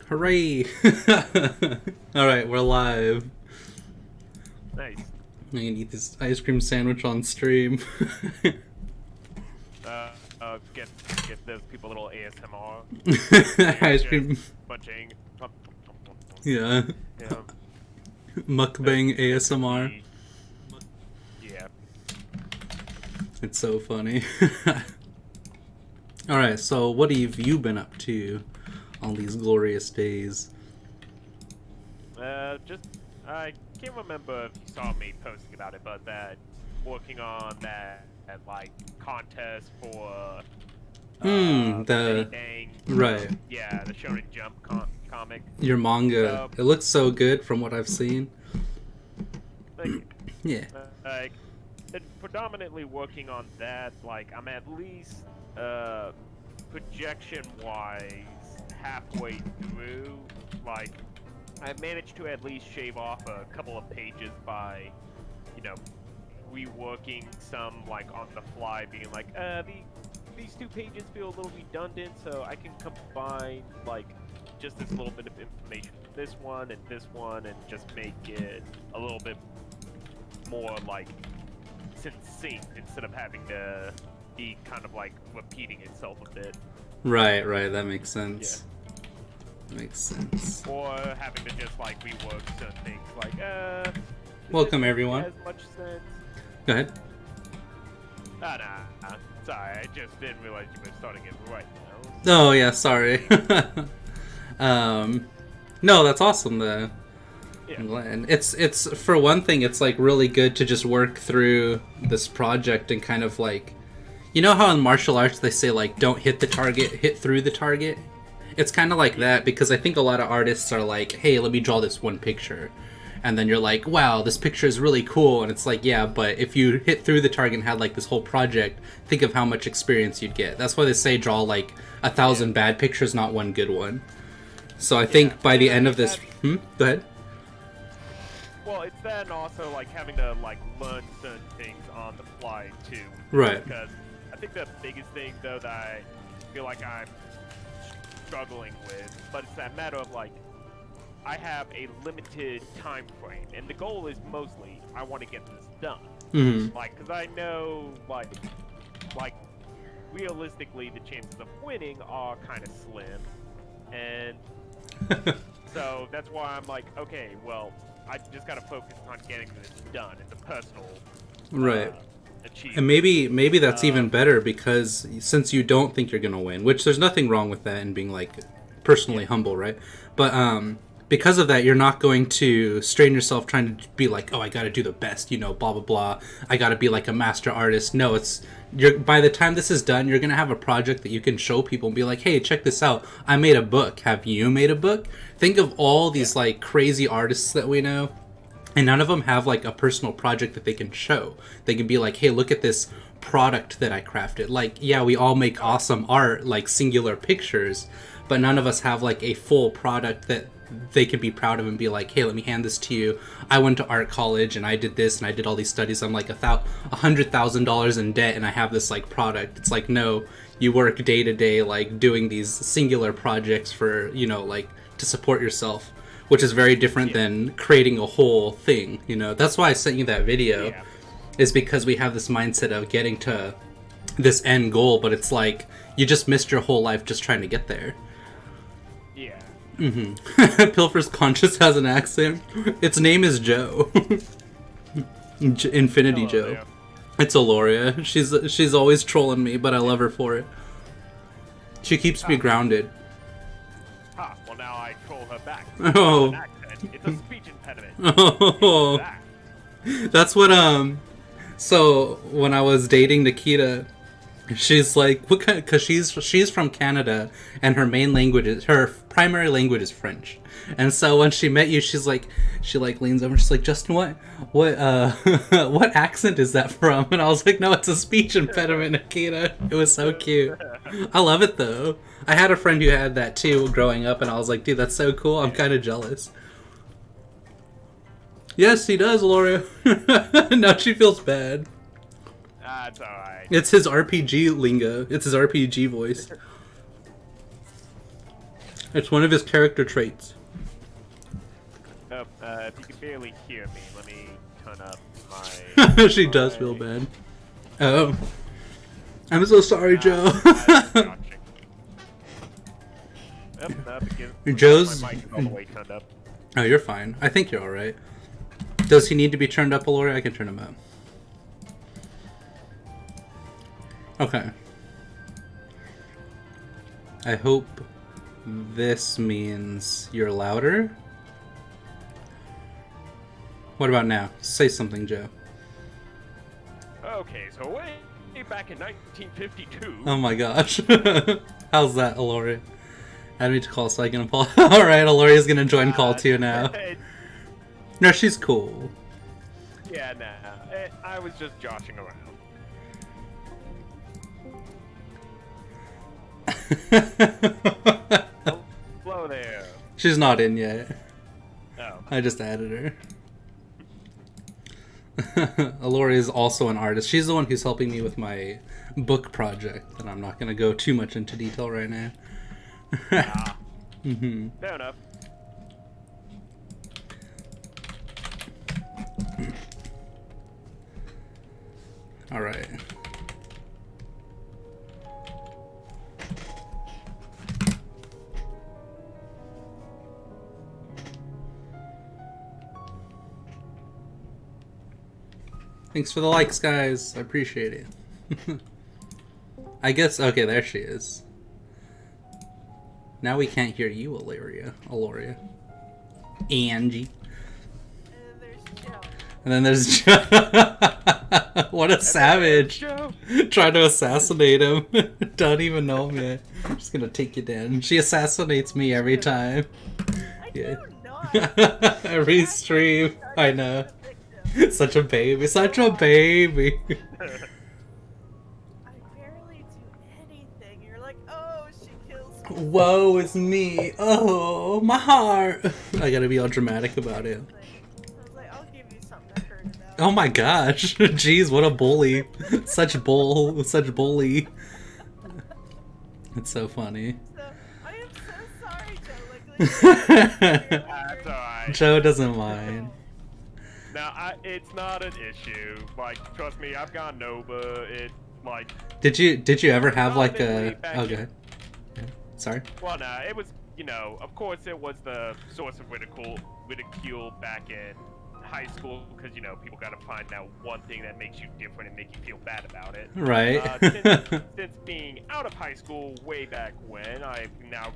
Hooray! Alright, we're live. Nice. I'm gonna eat this ice cream sandwich on stream. Get those people a little ASMR. Ice cream. Munching. Yeah. Yeah. Mukbang ASMR. Yeah. It's so funny. Alright, so what have you been up to on these glorious days? I can't remember if you saw me posting about it, but working on that like contest for right. Yeah, the Shonen Jump comic. Your manga. It looks so good from what I've seen. Thank you. Yeah. Predominantly working on that. Like I'm at least projection-wise halfway through. Like I managed to at least shave off a couple of pages by, reworking some like on the fly, being like, these 2 pages feel a little redundant, so I can combine like just this little bit of information from this one and just make it a little bit more like succinct instead of having to be kind of like repeating itself a bit. Right, that makes sense. Yeah. Makes sense. Or having to just like rework certain things like welcome everyone. As much sense. Go ahead. Nah. Sorry, I just didn't realize you were starting it right now. Oh yeah, sorry. No, that's awesome though. Yeah. I'm glad. It's for one thing, it's like really good to just work through this project and kind of like, you know how in martial arts they say like don't hit the target, hit through the target? It's kind of like that, because I think a lot of artists are like, hey, let me draw this one picture. And then you're like, wow, this picture is really cool. And it's like, yeah, but if you hit through the target and had like this whole project, think of how much experience you'd get. That's why they say draw like 1,000 bad pictures, not one good one. So I think by the end of this... Go ahead. Well, it's that, and also like having to like learn certain things on the fly too. Right. Because I think the biggest thing though that I feel like I'm struggling with, but it's that matter of like I have a limited time frame, and the goal is mostly I want to get this done. Mm-hmm. Like, because I know like realistically the chances of winning are kind of slim, and so that's why I'm like, okay, well, I just gotta focus on getting this done. It's a personal right. achievement. And maybe that's even better, because since you don't think you're gonna win, which there's nothing wrong with that and being like personally humble, right? But because of that, you're not going to strain yourself trying to be like, oh, I gotta do the best, blah blah blah. I gotta be like a master artist. No, by the time this is done, you're gonna have a project that you can show people and be like, hey, check this out. I made a book. Have you made a book? Think of all these like crazy artists that we know. And none of them have like a personal project that they can show. They can be like, hey, look at this product that I crafted. Like, yeah, we all make awesome art, like singular pictures, but none of us have like a full product that they can be proud of and be like, hey, let me hand this to you. I went to art college and I did this and I did all these studies. I'm like $100,000 in debt and I have this like product. It's like, no, you work day to day, like doing these singular projects for, like to support yourself, which is very different than creating a whole thing, That's why I sent you that video, is because we have this mindset of getting to this end goal, but it's like, you just missed your whole life just trying to get there. Yeah. Mm-hmm. Pilfer's conscious has an accent. Its name is Joe. Infinity Hello, Joe. Leo. It's Aloria. She's always trolling me, but I love her for it. She keeps me grounded. Well, now I troll her back. Oh. It's a speech impediment. Oh. That's what, so when I was dating Nikita, she's like, what kind, cause she's from Canada and her primary language is French. And so when she met you, she leans over, she's like, Justin, what accent is that from? And I was like, no, it's a speech impediment, Nikita. It was so cute. I love it though. I had a friend who had that too growing up, and I was like, dude, that's so cool. I'm kind of jealous. Yes, he does, Laura. Now she feels bad. It's alright. It's his RPG lingo. It's his RPG voice. It's one of his character traits. Oh, if you can barely hear me, let me turn up my... She does feel bad. Oh. I'm so sorry, Joe. Joe's... My mic is all the way turned up. Oh, you're fine. I think you're alright. Does he need to be turned up, Alora? I can turn him up. Okay. I hope this means you're louder. What about now? Say something, Joe. Okay, so way back in 1952... Oh my gosh. How's that, Alora? Add me to call so I can apply. Alright, Aloria's gonna join call too now. No, she's cool. Yeah, nah. I was just joshing around. Hello there. She's not in yet. Oh. I just added her. Alora is also an artist. She's the one who's helping me with my book project, and I'm not going to go too much into detail right now. Mm-hmm. Fair enough. All right. Thanks for the likes, guys. I appreciate it. I guess, okay, there she is. Now we can't hear you, Aloria. Angie. And then there's Joe. What a savage. Trying to assassinate him. Don't even know him yet. I'm just gonna take you down. She assassinates me every time. Yeah. Every stream. I know. Such a baby. Such a baby. I barely do anything. You're like, oh, she kills me. Woe is me. Oh, my heart. I gotta be all dramatic about it. I was like, I'll give you something to hurt about. Oh my gosh. Jeez, what a bully. Such bully. It's so funny. So, I am so sorry, Joe. That's alright. Joe doesn't mind. Now, it's not an issue. Like, trust me, I've gone Nova. It, like... Did you ever have, like, a... Okay. Sorry? Well, nah, it was, you know, of course it was the source of ridicule back in high school, because, you know, people gotta find that one thing that makes you different and make you feel bad about it. Right. Since being out of high school way back when, I've now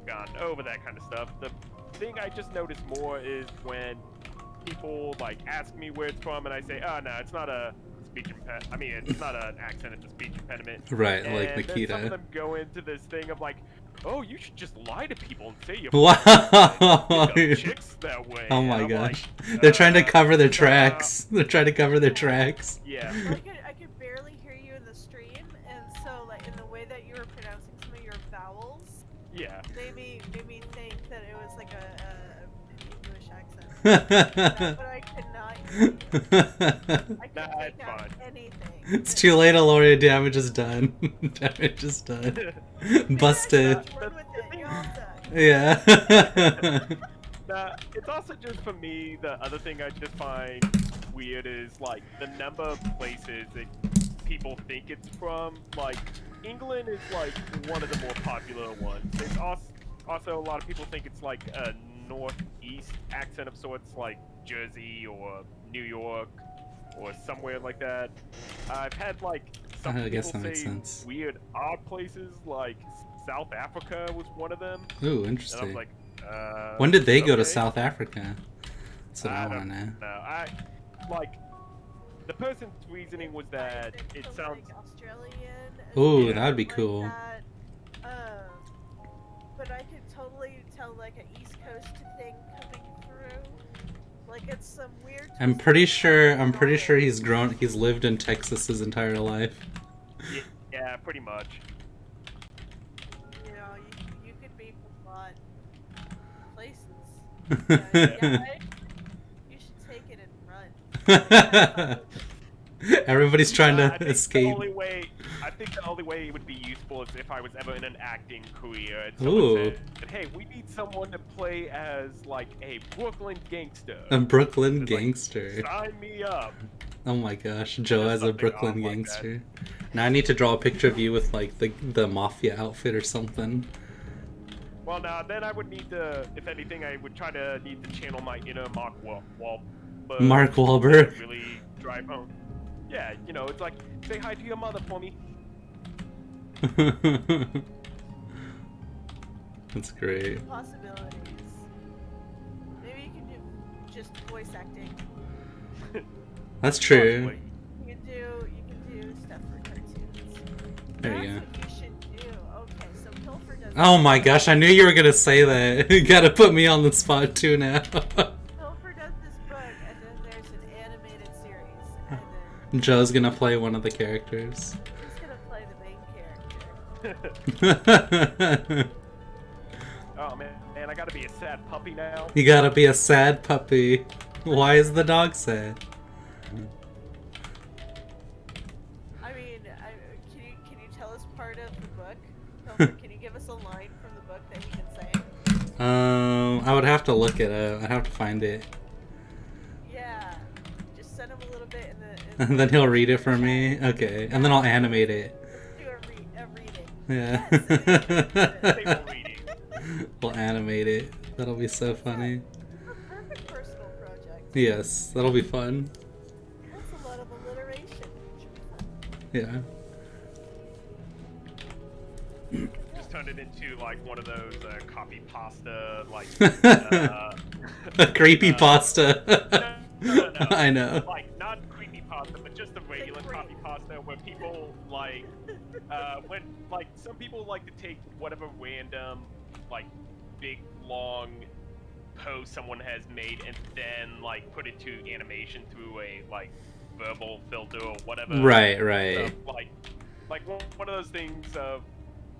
gone over that kind of stuff. The thing I just noticed more is when people like ask me where it's from, and I say, "Oh no, it's not a speech impediment. I mean, it's not an accent; it's a speech impediment." Right, and like Nikita. Then some of them go into this thing of like, "Oh, you should just lie to people and say you're wow. chicks that way." Oh my I'm gosh, like, they're trying to cover their tracks. They're trying to cover their tracks. Yeah. I could barely hear you in the stream, and so like in the way that you were pronouncing some of your vowels, Yeah. made me think that it was like an English accent. But I could not hear you. I could make out anything. It's too late, Aloria. Damage is done. Damage is done. Busted. Run with it. You're all done. Yeah. It's also just for me, the other thing I just find weird is like the number of places that people think it's from. Like, England is like one of the more popular ones. There's also a lot of people think it's like a northeast accent of sorts, like Jersey or New York or somewhere like that. I've had like some I guess people that makes say sense. weird odd places, like South Africa was one of them. Ooh, And I interesting. was like, When did they go to okay. South Africa? That's what I want to know. No, like the person's reasoning was that Like, it from, sounds. like, Australian. and Ooh, stuff that would be like cool. that. But I could totally tell like an East Coast thing coming through. Like it's some weird. I'm pretty sure he's lived in Texas his entire life. Yeah, pretty much. You know, you could be from a lot of places. Yeah, you should take it and run. Everybody's trying I to think escape. The only way I think the only way it would be useful is if I was ever in an acting career and someone said, "Hey, we need someone to play as like a Brooklyn gangster." A Brooklyn It's like, gangster. sign me up. Oh my gosh, Joe as a something Brooklyn odd like gangster. Now I need to draw a picture of you with like the mafia outfit or something. Well, now then I would need to, if anything, I would try to need to channel my inner Mark Wahlberg. Mark Wahlberg. Really drive home. Yeah, you know, it's like, say hi to your mother for me. That's great. Possibilities. Maybe you can do just voice acting. That's true. You can do stuff for cartoons. There you That's what you should do. Okay, so Pilfer does. Oh my gosh, I knew you were gonna say that. You gotta put me on the spot too now. Pilfer does this book, and then there's an animated series, and then Joe's gonna play one of the characters. he's gonna play the main character. Oh man, I gotta be a sad puppy now. You gotta be a sad puppy. Why is the dog sad? I mean, can you tell us part of the book? Pilfer, can you give us a line from the book that he can say? I would have to look it up. I'd have to find it. Yeah, just send him a little bit, And then he'll read it for me. Okay, and then I'll animate it. Do a reading. Yeah. Table reading. We'll animate it. That'll be so funny. A perfect personal project. Yes, that'll be fun. That's a lot of alliteration. Should be fun. Yeah. Just turned it into like one of those copy pasta, like. A creepy pasta. No. I know. Like not creepy pasta, but just a regular copy pasta where people like, when like some people like to take whatever random like big long post someone has made and then like put it to animation through a like verbal filter or whatever. Right. So, like one of those things of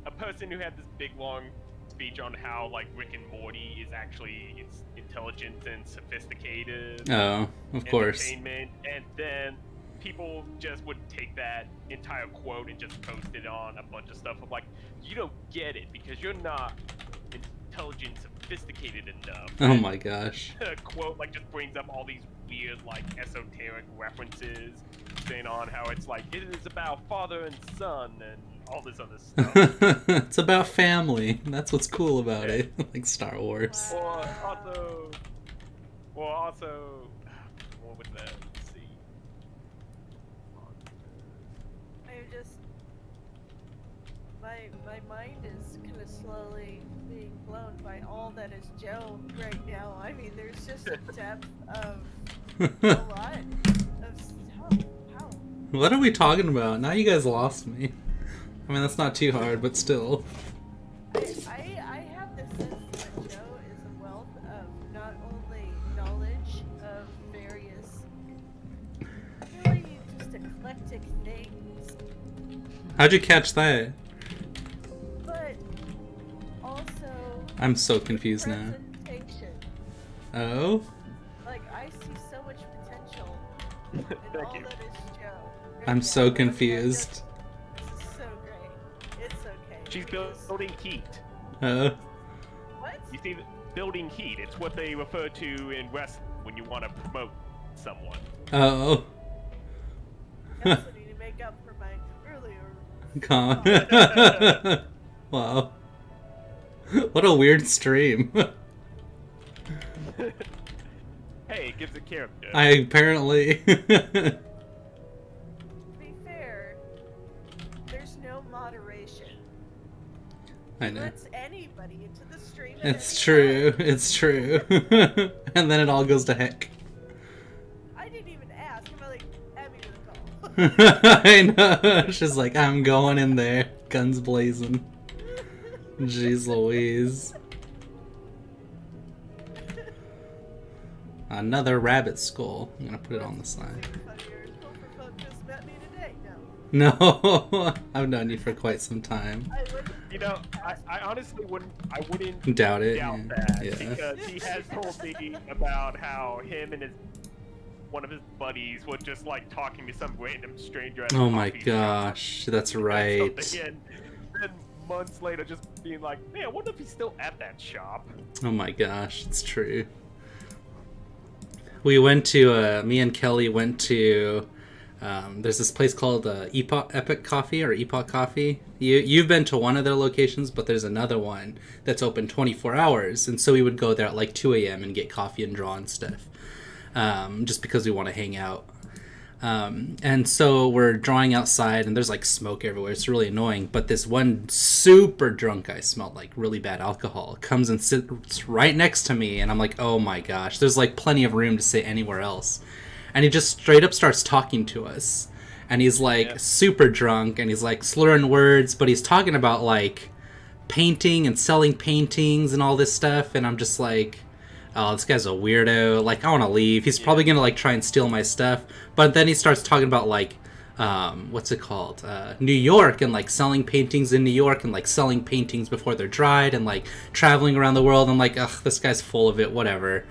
a person who had this big long speech on how like Rick and Morty is actually it's intelligent and sophisticated. Oh, of course. Entertainment, and then people just would take that entire quote and just post it on a bunch of stuff of like, you don't get it because you're not intelligent, sophisticated enough. Oh my gosh. The quote like just brings up all these weird like esoteric references, saying on how it's like it is about father and son and all this other stuff. It's about family. That's what's cool about it. Like Star Wars. Or also, what was that? Let's see. I'm just my mind is kind of slowly being blown by all that is Joe right now. I mean, there's just a depth of a lot of stuff. How? What are we talking about? Now you guys lost me. I mean, that's not too hard, but still. I have the sense that Joe is a wealth of not only knowledge of various really just eclectic things, How'd you catch that? but also I'm so confused now. presentation. Oh? Like, I see so much potential in Thank all you. that is Joe. right I'm now. so Like, confused. This is so great. It's okay. She's because- building heat. What? You see, building heat. It's what they refer to in wrestling when you want to promote someone. Oh. I also need to make up for my earlier. Con. Wow. What a weird stream. Hey, it gives a character. I apparently. To be fair, there's no moderation. I It know. lets anybody into the stream. at It's any true. time. It's true. And then it all goes to heck. I didn't even ask. I'm like, add me to the call. I know. She's like, I'm going in there. Guns blazing. Jeez Louise. Another rabbit skull. I'm gonna put it on the side. Pilferpup just met me today. No. No, I've known you for quite some time. I wouldn't. You know, I honestly wouldn't Doubt it. doubt that Yeah. because he has told me about how him and his one of his buddies was just like talking to some random stranger at a Oh my coffee shop. gosh, that's And right. something, and then months later, just being like, "Man, I wonder if he's still at that shop." Oh my gosh, it's true. We went to, me and Kelly went to, there's this place called Epic Coffee or Epoch Coffee. You've been to one of their locations, but there's another one that's open 24 hours. And so we would go there at like 2 a.m. and get coffee and draw and stuff, just because we want to hang out. And so we're drawing outside and there's like smoke everywhere. It's really annoying. But this one super drunk guy, smelled like really bad alcohol, comes and sits right next to me. And I'm like, oh my gosh, there's like plenty of room to sit anywhere else. And he just straight up starts talking to us. And he's like super drunk and he's like slurring words, but he's talking about like painting and selling paintings and all this stuff. And I'm just like, oh, this guy's a weirdo. Like, I want to leave. He's probably going to, like, try and steal my stuff. But then he starts talking about, like, what's it called? New York and, like, selling paintings in New York and, like, selling paintings before they're dried and, like, traveling around the world. I'm like, ugh, this guy's full of it, whatever.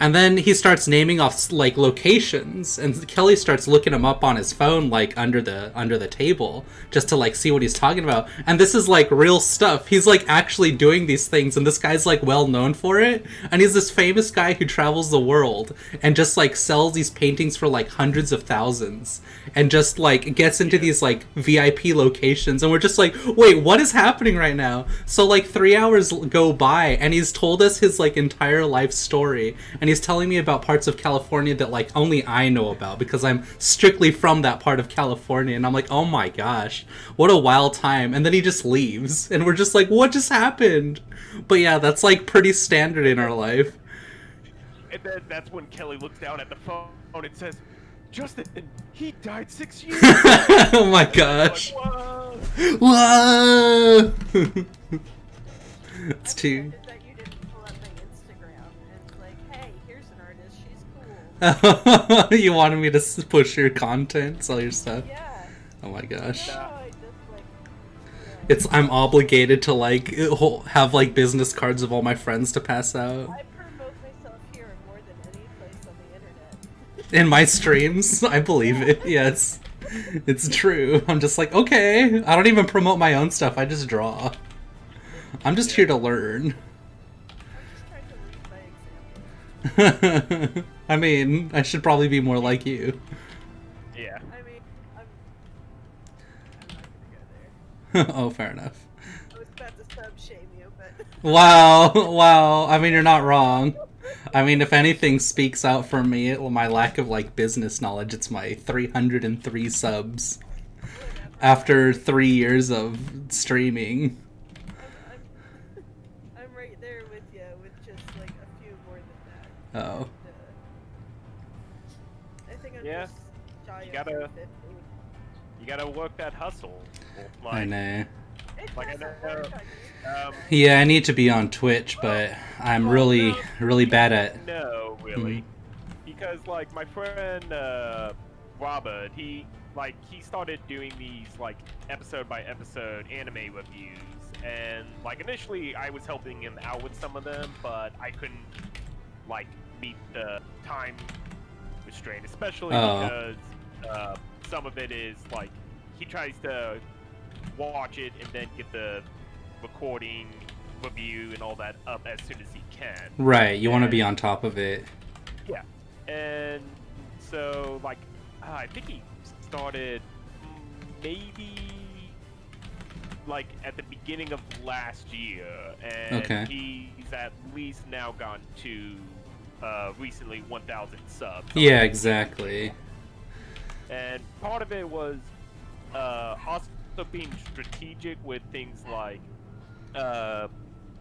And then he starts naming off, like, locations, and Kelly starts looking him up on his phone, like, under the table, just to, like, see what he's talking about. And this is, like, real stuff. He's, like, actually doing these things, and this guy's, like, well known for it. And he's this famous guy who travels the world and just, like, sells these paintings for, like, hundreds of thousands. And just, like, gets into these, like, VIP locations. And we're just like, wait, what is happening right now? So, like, 3 hours go by, and he's told us his, like, entire life story. And he's telling me about parts of California that, like, only I know about because I'm strictly from that part of California. And I'm like, oh my gosh, what a wild time. And then he just leaves. And we're just like, what just happened? But yeah, that's, like, pretty standard in our life. And then that's when Kelly looks down at the phone and says, "Justin, he died 6 years." Oh my gosh. Like, whoa. Whoa! It's I'm too... offended that you didn't pull up my Instagram and like, hey, here's an artist, she's cool. You wanted me to push your content, sell your stuff? Yeah. Oh my gosh. No, I just like. I'm obligated to, like, have, like, business cards of all my friends to pass out. I promote myself here more than any place on the internet. In my streams, I believe it, yes. It's true. I'm just like, okay, I don't even promote my own stuff, I just draw. I'm just here to learn. I'm just trying to lead by example. I mean, I should probably be more like you. Yeah. I mean, I'm not gonna go there. Oh, fair enough. I was about to sub shame you, but. Wow. I mean, you're not wrong. I mean, if anything speaks out for me, my lack of, like, business knowledge, it's my 303 subs after 3 years of streaming. I'm right there with you, with just like a few more than that. Oh. I think I'm Yeah. just shy You of gotta- 250. You gotta work that hustle. Like, I know. It Like, I doesn't know, work on you. Yeah, I need to be on Twitch, but I'm really, really bad at... No, really. Because, like, my friend, Robert, he started doing these, like, episode by episode anime reviews. And, like, initially I was helping him out with some of them, but I couldn't, like, meet the time restraint. Especially because some of it is, like, he tries to watch it and then get the recording, review, and all that up as soon as he can. Right, you want to be on top of it. Yeah, and so like I think he started maybe like at the beginning of last year, and Okay. he's at least now gone to recently 1,000 subs. Yeah, exactly. And part of it was also being strategic with things like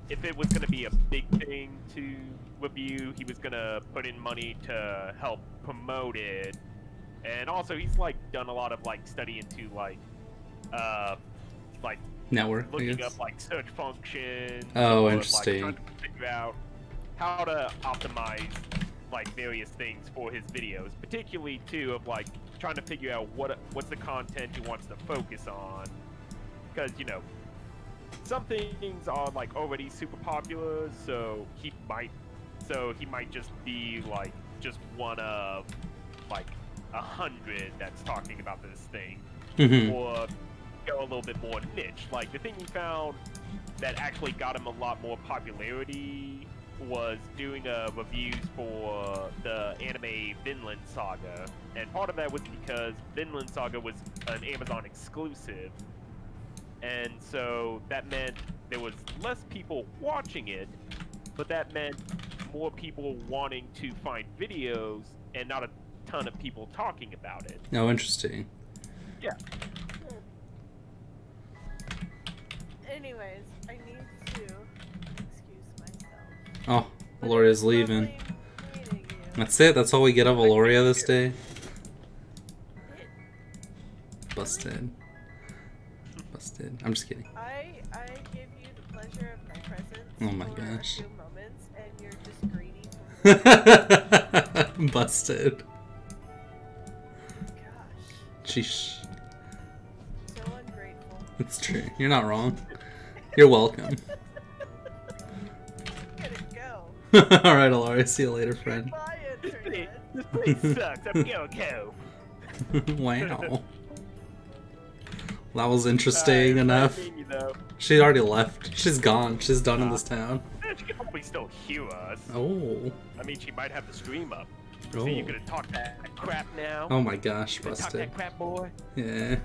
if it was going to be a big thing to review, he was going to put in money to help promote it. And also he's like done a lot of like study into like Network, I looking guess. up like search functions. Oh, or, interesting. Like, trying to figure out how to optimize like various things for his videos, particularly too of like trying to figure out what's the content he wants to focus on, because you know some things are like already super popular, so he might just be like just one of like 100 that's talking about this thing, Mm-hmm. or go a little bit more niche. Like the thing he found that actually got him a lot more popularity was doing reviews for the anime Vinland Saga, and part of that was because Vinland Saga was an Amazon exclusive, and so that meant there was less people watching it, but that meant more people wanting to find videos and not a ton of people talking about it. Oh, interesting. Yeah. Anyways, I need to excuse myself. Oh, But Valoria's it was leaving. lovely meeting you. That's it? That's all we get of Valoria this day? Busted. Busted. I'm just kidding. I give you the pleasure of my presence Oh my for gosh. a few moments, and you're just greedy for me. Busted. Gosh, Sheesh. so ungrateful. It's true. You're not wrong. You're welcome. Look at it go. Alright, Alaria. See you later, friend. Goodbye, internet. This place sucks. I'm gonna go. Wow. That was interesting enough. Nice meeting you, though. She already left. She's gone. She's done in this town. She can probably still hear us. Oh. I mean, she might have the stream up. Oh. See, you gonna talk that crap now? Oh my gosh, You gonna talk busted. that crap, boy? Yeah.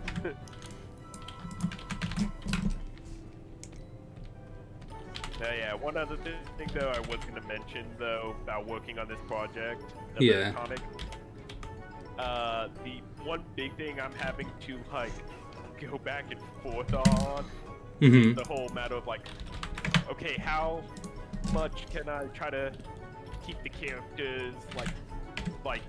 Yeah, one other thing though I was gonna mention though about working on this project. Yeah. Comic. The one big thing I'm having to like go back and forth on Mm-hmm. the whole matter of like, okay, how much can I try to keep the characters like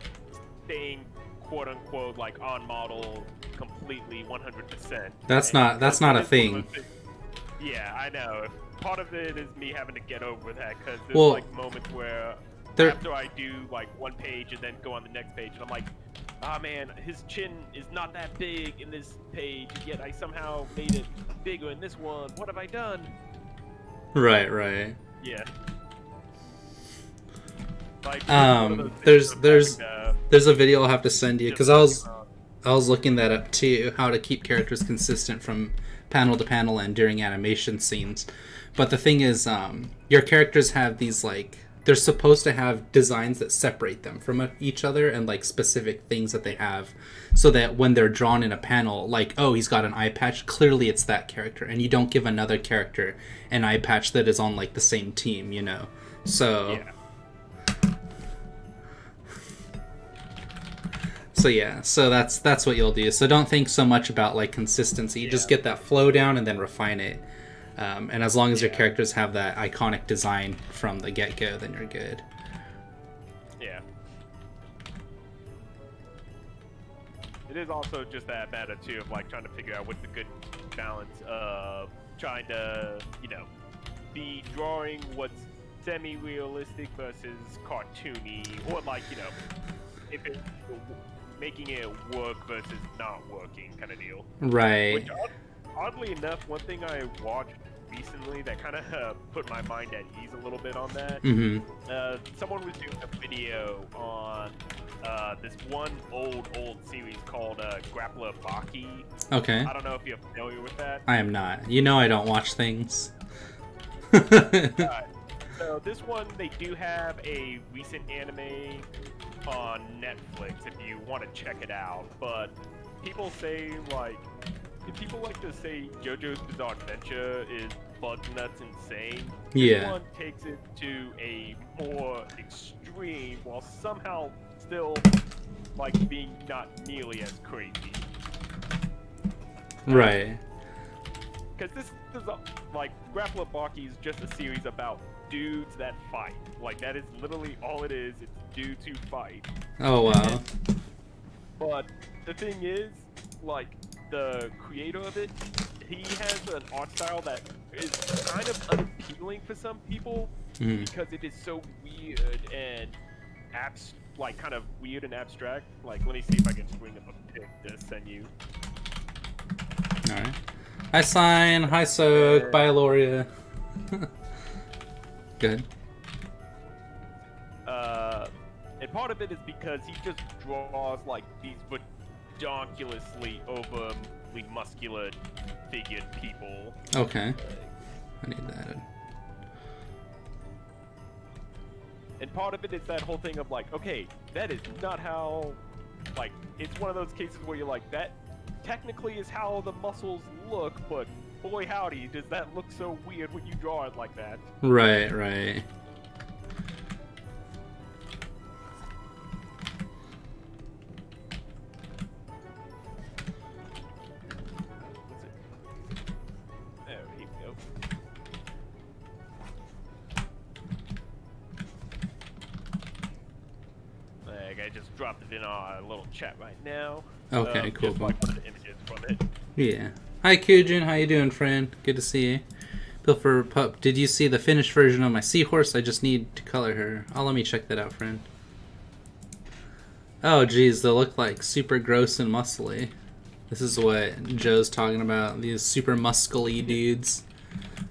staying quote unquote like on model completely 100%. That's And not a it's thing. one of those things- Yeah, I know. Part of it is me having to get over that because there's Well, like moments where there- after I do like one page and then go on the next page and I'm like, ah man, his chin is not that big in this page, yet I somehow made it bigger in this one. What have I done? Right, right. Yeah. Like, it's one of those things there's of having, There's a video I'll have to send you, just because I was looking that up too, how to keep characters consistent from panel to panel and during animation scenes. But the thing is, your characters have these, like, they're supposed to have designs that separate them from each other and, like, specific things that they have, so that when they're drawn in a panel, like, oh, he's got an eye patch, clearly it's that character, and you don't give another character an eye patch that is on, like, the same team, you know? So... yeah. So yeah, so that's what you'll do. So don't think so much about like consistency. You just get that flow down and then refine it. And as long as your characters have that iconic design from the get-go, then you're good. Yeah. It is also just that matter too of like trying to figure out what's the good balance of trying to, you know, be drawing what's semi-realistic versus cartoony, or like, you know, if it's making it work versus not working kind of deal. Right. Which, oddly enough, one thing I watched recently that kind of put my mind at ease a little bit on that. Mm-hmm. Someone was doing a video on this one old series called Grappler Baki. Okay. I don't know if you're familiar with that. I am not. You know I don't watch things. So this one, they do have a recent anime on Netflix if you want to check it out. But people say if people like to say JoJo's Bizarre Adventure is bug nuts insane, Yeah. this one takes it to a more extreme while somehow still like being not nearly as crazy. Right. Because this is like Grappler Baki is just a series about dudes that fight. Like that is literally all it is. It's dudes who fight. Oh wow. But the thing is, like the creator of it, he has an art style that is kind of unappealing for some people Mm. because it is so weird and like kind of weird and abstract. Like let me see if I can bring up a pic to send you. Alright. Hi Sign, hi Soak, bye Loria. Good. And And part of it is because he just draws like these redonkulously overly muscular figured people. Okay. I need that. And part of it is that whole thing of like, okay, that is not how, like, it's one of those cases where you're like, that technically is how the muscles look, but boy howdy, does that look so weird when you draw it like that. Right, right. There we go. Like, I just dropped it in our little chat right now. Okay, cool. Just like one of the images from it. Yeah. Hi, Kujin. How you doing, friend? Good to see you. Pilferpup, did you see the finished version of my seahorse? I just need to color her. Oh, let me check that out, friend. Oh, geez, they look like super gross and muscly. This is what Joe's talking about. These super muscly dudes.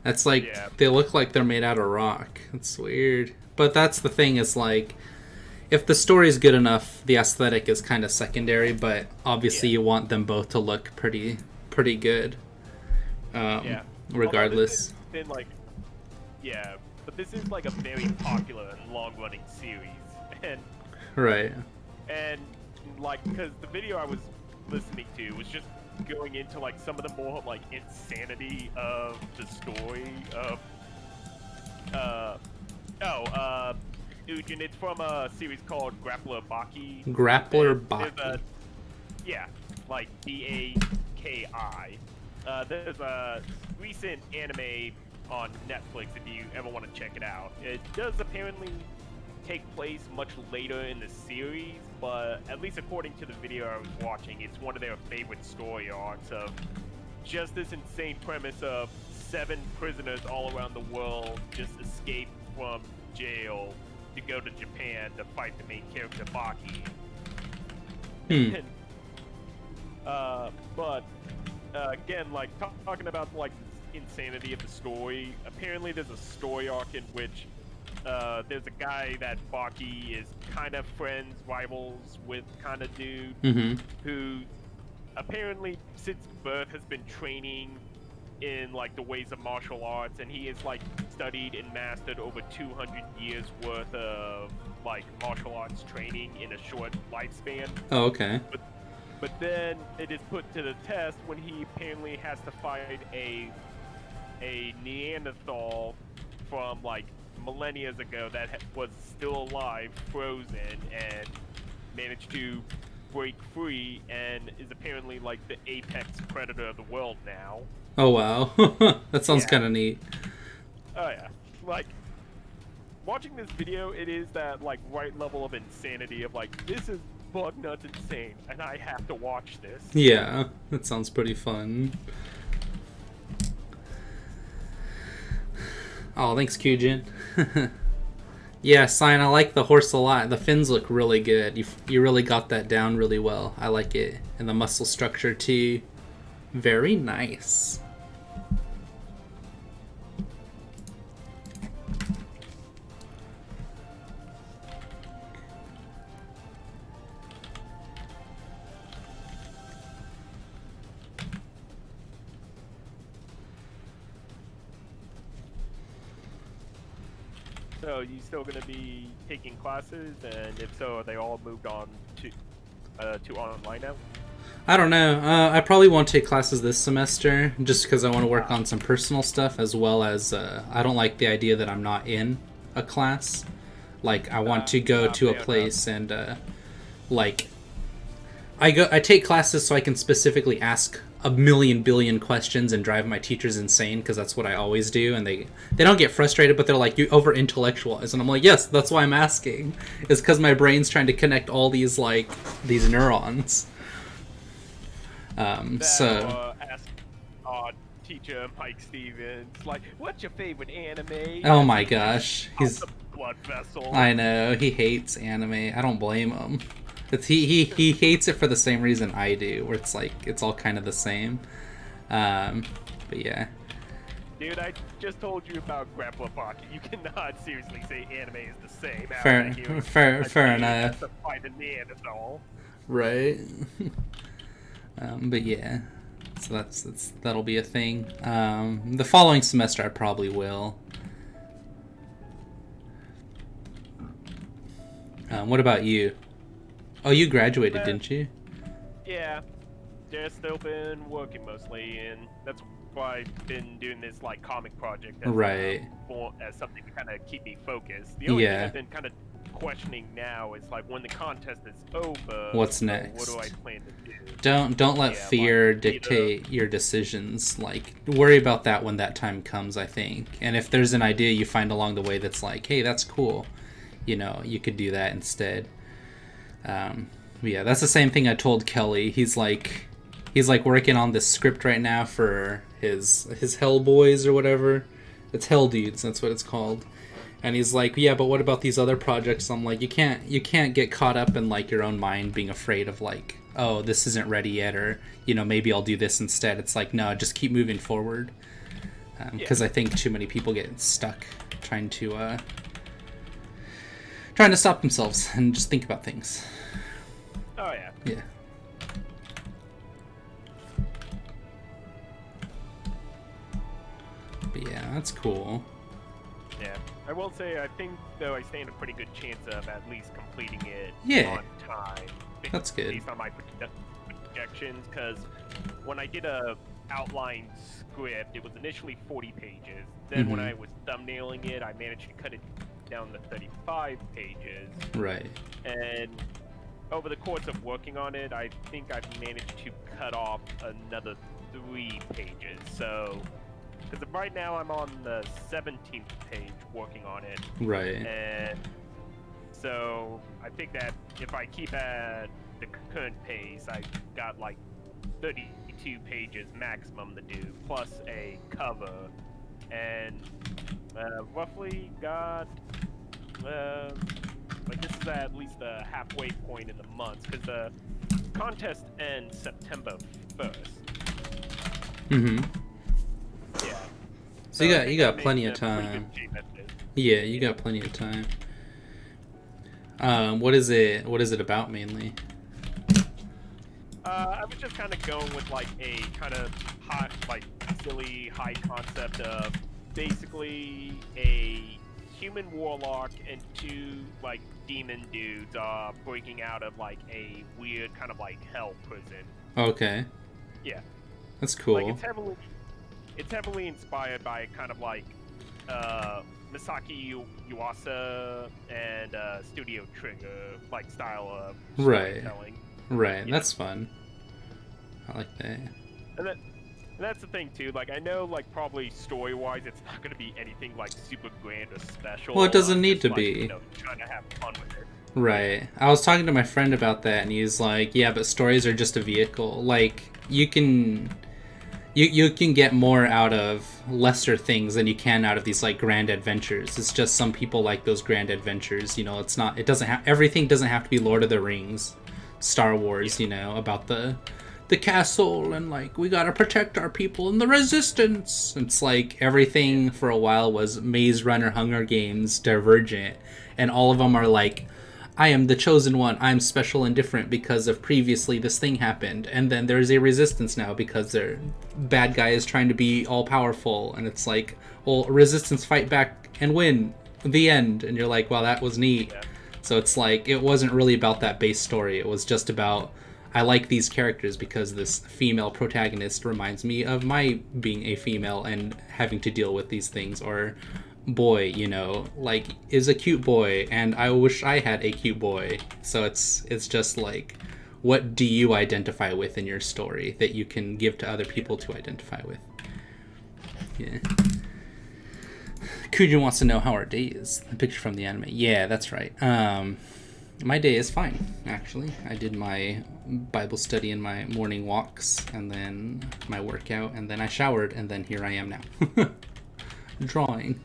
That's like, Yeah. They look like they're made out of rock. That's weird. But that's the thing is like, if the story's good enough, the aesthetic is kind of secondary, but obviously you want them both to look pretty good. Yeah. Regardless. Been like, yeah, but this is like a very popular and long-running series, and Right. like because the video I was listening to was just going into like some of the more like insanity of the story of Ujin, it's from a series called Grappler Baki. Grappler And there's Baki. Yeah, like Baki. There's a recent anime on Netflix if you ever want to check it out. It does apparently take place much later in the series, but at least according to the video I was watching, it's one of their favorite story arcs of just this insane premise of 7 prisoners all around the world just escape from jail to go to Japan to fight the main character Baki. But again, like talking about like insanity of the story. Apparently, there's a story arc in which there's a guy that Baki is kind of friends, rivals with, kind of dude, who apparently since birth has been training in like the ways of martial arts, and he has like studied and mastered over 200 years worth of like martial arts training in a short lifespan. Oh, okay. But then it is put to the test when he apparently has to fight a Neanderthal from like millennia ago that was still alive, frozen, and managed to break free and is apparently like the apex predator of the world now. Oh, wow. That sounds kind of neat. Oh yeah, like watching this video, it is that like right level of insanity of like, this is bug nuts insane, and I have to watch this. Yeah, that sounds pretty fun. Oh, thanks, Kujin. Yeah, Sign, I like the horse a lot. The fins look really good. You really got that down really well. I like it. And the muscle structure, too. Very nice. So you still going to be taking classes, and if so, are they all moved on to online now? I don't know. I probably won't take classes this semester just because I want to work on some personal stuff, as well as I don't like the idea that I'm not in a class. Like, I want to go to a place and like I take classes so I can specifically ask a million billion questions and drive my teachers insane, because that's what I always do, and they don't get frustrated, but they're like, you over intellectualize, and I'm like, yes, that's why I'm asking, is because my brain's trying to connect all these like these neurons. Ask teacher Mike Stevens, like, what's your favorite anime? Oh my gosh, he's blood vessel. I know, he hates anime. I don't blame him. He hates it for the same reason I do, where it's like it's all kind of the same. But yeah, Dude, I just told you about Grapple Pocket. You cannot seriously say anime is the same. Fair enough. That's a fight in Neanderthal. Right. But yeah, so that'll be a thing. The following semester I probably will. What about you? Oh, you graduated, didn't you? Yeah, just still been working mostly, and that's why I've been doing this like comic project as, Right. As something to kind of keep me focused. The only thing Yeah. I've been kind of questioning now is like when the contest is over, What's so next? what do I plan to do? Don't let fear dictate your decisions. Like, worry about that when that time comes, I think. And if there's an idea you find along the way that's like, hey, that's cool, you know, you could do that instead. Yeah, that's the same thing I told Kelly. He's like working on this script right now for his Hellboys or whatever. It's Hell Dudes, that's what it's called. And he's like, yeah, but what about these other projects? I'm like, you can't get caught up in like your own mind being afraid of like, oh, this isn't ready yet, or, you know, maybe I'll do this instead. It's like, no, just keep moving forward. Because I think too many people get stuck trying to stop themselves and just think about things. Oh yeah. Yeah. But yeah, that's cool. Yeah, I will say I think though I stand a pretty good chance of at least completing it Yeah. on time. That's good. Based on my projections, because when I did a outline script, it was initially 40 pages. Then when I was thumbnailing it, I managed to cut it down to 35 pages. Right. And over the course of working on it, I think I've managed to cut off another 3 pages. So, because right now I'm on the 17th page working on it. Right. And so I think that if I keep at the current pace, I've got like 32 pages maximum to do, plus a cover, and roughly got like this is at least the halfway point in the month, because the contest ends September 1st. Mm-hmm. Yeah. So you got plenty of time. Yeah, you got plenty of time. What is it about mainly? I was just kind of going with like a kind of hot, like silly high concept of basically a human warlock and 2 like demon dudes breaking out of like a weird kind of like hell prison. Okay. Yeah. That's cool. Like it's heavily inspired by kind of like Masaki Yuasa and Studio Trigger like style of storytelling. Right. Yeah. That's fun. I like that. And that's the thing too. Like I know, like probably story-wise, it's not going to be anything like super grand or special. Well, it doesn't need to like, be. You know, trying to have fun with it. Right. I was talking to my friend about that, and he's like, "Yeah, but stories are just a vehicle. Like you can get more out of lesser things than you can out of these like grand adventures. It's just some people like those grand adventures. You know, everything doesn't have to be Lord of the Rings, Star Wars. You know, about the castle and like we gotta protect our people and the resistance. It's like everything for a while was Maze Runner, Hunger Games, Divergent, and all of them are like, I am the chosen one, I'm special and different because of previously this thing happened, and then there's a resistance now because their bad guy is trying to be all powerful, and it's like, well, resistance fight back and win, the end. And you're like, wow, that was neat. Yeah. So it's like, it wasn't really about that base story, it was just about, I like these characters because this female protagonist reminds me of my being a female and having to deal with these things. Or boy, you know, like, is a cute boy and I wish I had a cute boy. So it's just like, what do you identify with in your story that you can give to other people to identify with? Yeah. Kujin wants to know how our day is. The picture from the anime. Yeah, that's right. My day is fine, actually. I did my Bible study and my morning walks, and then my workout, and then I showered, and then here I am now. Drawing.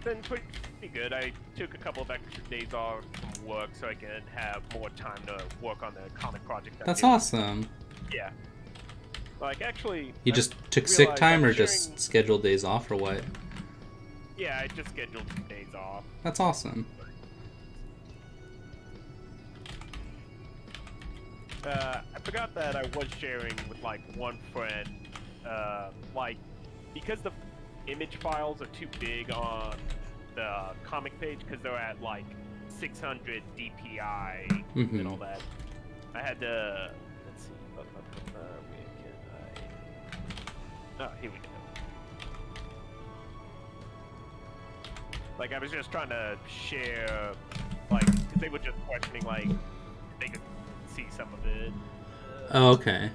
Been pretty good. I took a couple of extra days off from work so I can have more time to work on the comic project. That's awesome. Yeah. Like, actually... You I just took sick realized time I'm or just sharing- scheduled days off or what? Yeah, I just scheduled days off. That's awesome. I forgot that I was sharing with, like, one friend, like, because the image files are too big on the comic page, because they're at, like, 600 DPI and all that, I had to... Let's see... where can I... Oh, here we go. Like, I was just trying to share, like, because they were just questioning, like, they could see some of it. Oh, okay.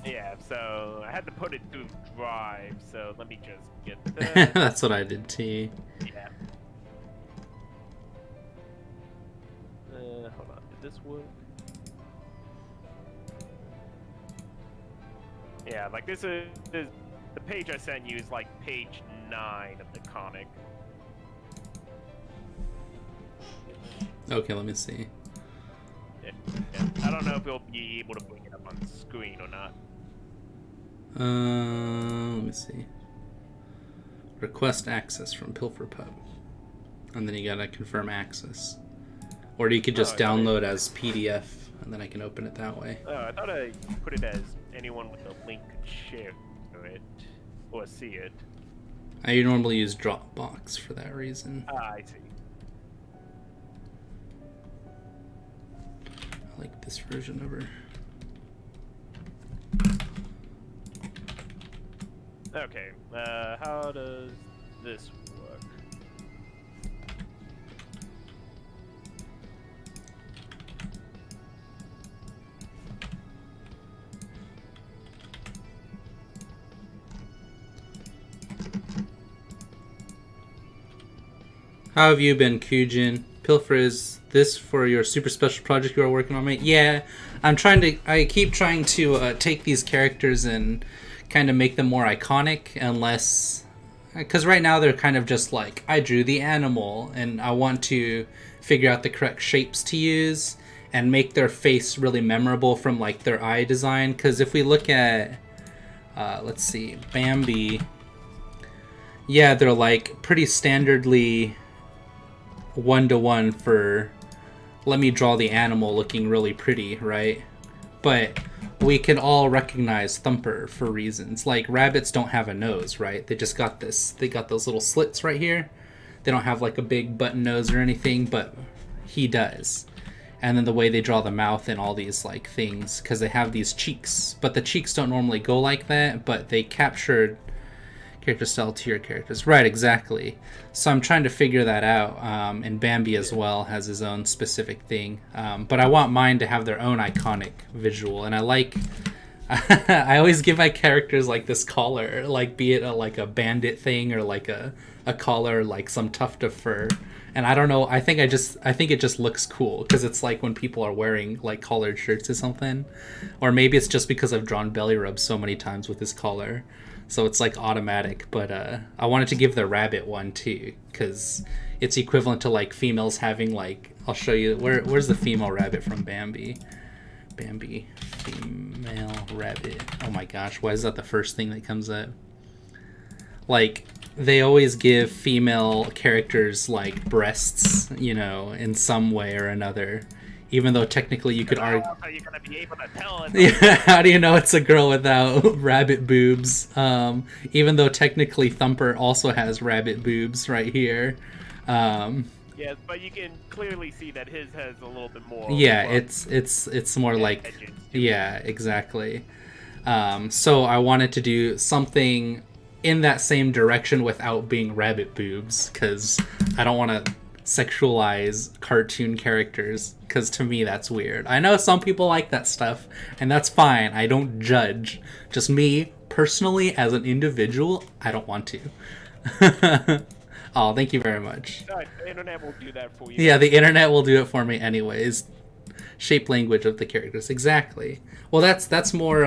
Yeah, so I had to put it through Drive, so let me just get that. That's what I did too. Yeah. Hold on, did this work? Yeah, like this is the page I sent you is like page 9 of the comic. Okay, let me see. Yeah. I don't know if we'll be able to bring it up on the screen or not. Let me see. Request access from Pilferpup. And then you gotta confirm access. Or you could just download as PDF, and then I can open it that way. Oh, I thought I put it as anyone with a link could share it or see it. I normally use Dropbox for that reason. Ah, I see. I like this version of her. Okay, how does this work? How have you been, Kujin? Pilfer, is this for your super special project you are working on, mate? Yeah, I keep trying to take these characters and kind of make them more iconic, unless... Because right now they're kind of just like, I drew the animal, and I want to figure out the correct shapes to use, and make their face really memorable from like their eye design. Because if we look at, let's see, Bambi, yeah, they're like pretty standardly one-to-one for let me draw the animal looking really pretty, right? But we can all recognize Thumper for reasons. Like, rabbits don't have a nose, right? They just got this, they got those little slits right here. They don't have like a big button nose or anything, but he does. And then the way they draw the mouth and all these like things, because they have these cheeks, but the cheeks don't normally go like that, but they captured character style to your characters. Right, exactly. So I'm trying to figure that out, and Bambi as well has his own specific thing. But I want mine to have their own iconic visual, and I like... I always give my characters like this collar, like be it like a bandit thing or like a collar, like some tuft of fur. And I don't know, I think it just looks cool because it's like when people are wearing like collared shirts or something. Or maybe it's just because I've drawn belly rubs so many times with this collar. So it's like automatic, but I wanted to give the rabbit one too, because it's equivalent to like females having like, I'll show you, where's the female rabbit from Bambi? Bambi, female rabbit. Oh my gosh, why is that the first thing that comes up? Like, they always give female characters like breasts, you know, in some way or another. Even though technically you could argue... How are you gonna be able to tell? Yeah, how do you know it's a girl without rabbit boobs? Even though technically Thumper also has rabbit boobs right here. Yeah, but you can clearly see that his has a little bit more... Yeah, it's more like... Yeah, exactly. So I wanted to do something in that same direction without being rabbit boobs, because I don't want to sexualize cartoon characters, because to me that's weird. I know some people like that stuff, and that's fine. I don't judge. Just me, personally, as an individual, I don't want to. Oh, thank you very much. No, the internet will do that for you. Yeah, the internet will do it for me anyways. Shape language of the characters, exactly. Well, that's more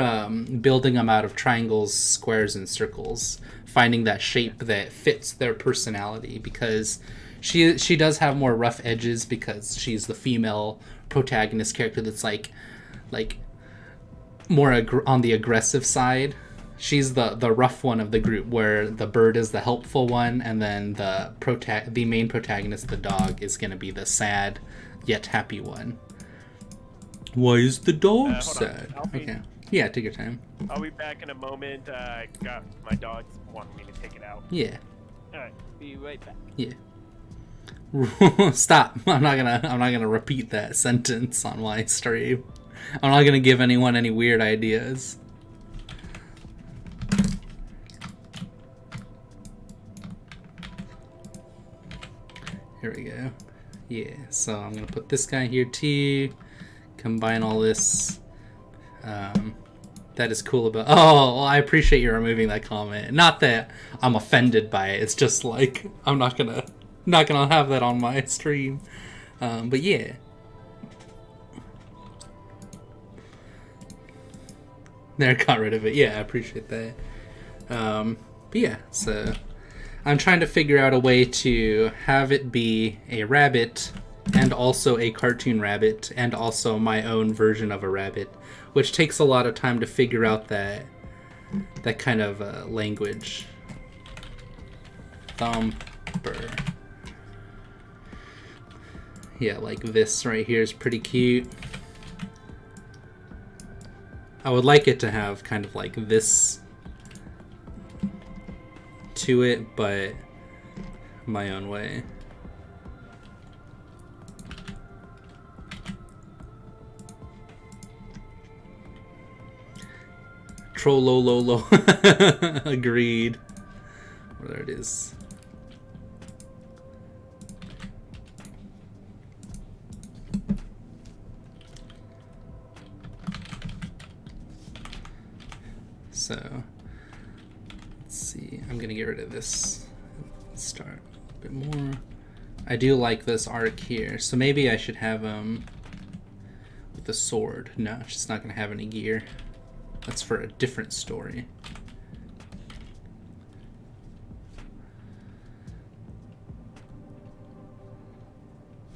building them out of triangles, squares, and circles. Finding that shape that fits their personality, because she does have more rough edges because she's the female protagonist character that's like more on the aggressive side. She's the rough one of the group, where the bird is the helpful one, and then the main protagonist, the dog, is gonna be the sad yet happy one. Why is the dog sad? Okay. Yeah, take your time. I'll be back in a moment. I got my dogs wanting me to take it out. Yeah. Alright, be right back. Yeah. Stop. I'm not gonna repeat that sentence on my stream. I'm not gonna give anyone any weird ideas. Here we go. Yeah, so I'm gonna put this guy here too. Combine all this. That is cool about. Oh, well, I appreciate you removing that comment. Not that I'm offended by it. It's just like I'm not gonna have that on my stream. But yeah. There, got rid of it. Yeah, I appreciate that. But yeah, so I'm trying to figure out a way to have it be a rabbit and also a cartoon rabbit and also my own version of a rabbit, which takes a lot of time to figure out that kind of language. Thumper. Yeah, like this right here is pretty cute. I would like it to have kind of like this to it, but my own way. Trollololo. Agreed. Well, there it is. So, let's see. I'm gonna get rid of this. Let's start a bit more. I do like this arc here, so maybe I should have him with the sword. No, she's not gonna have any gear. That's for a different story.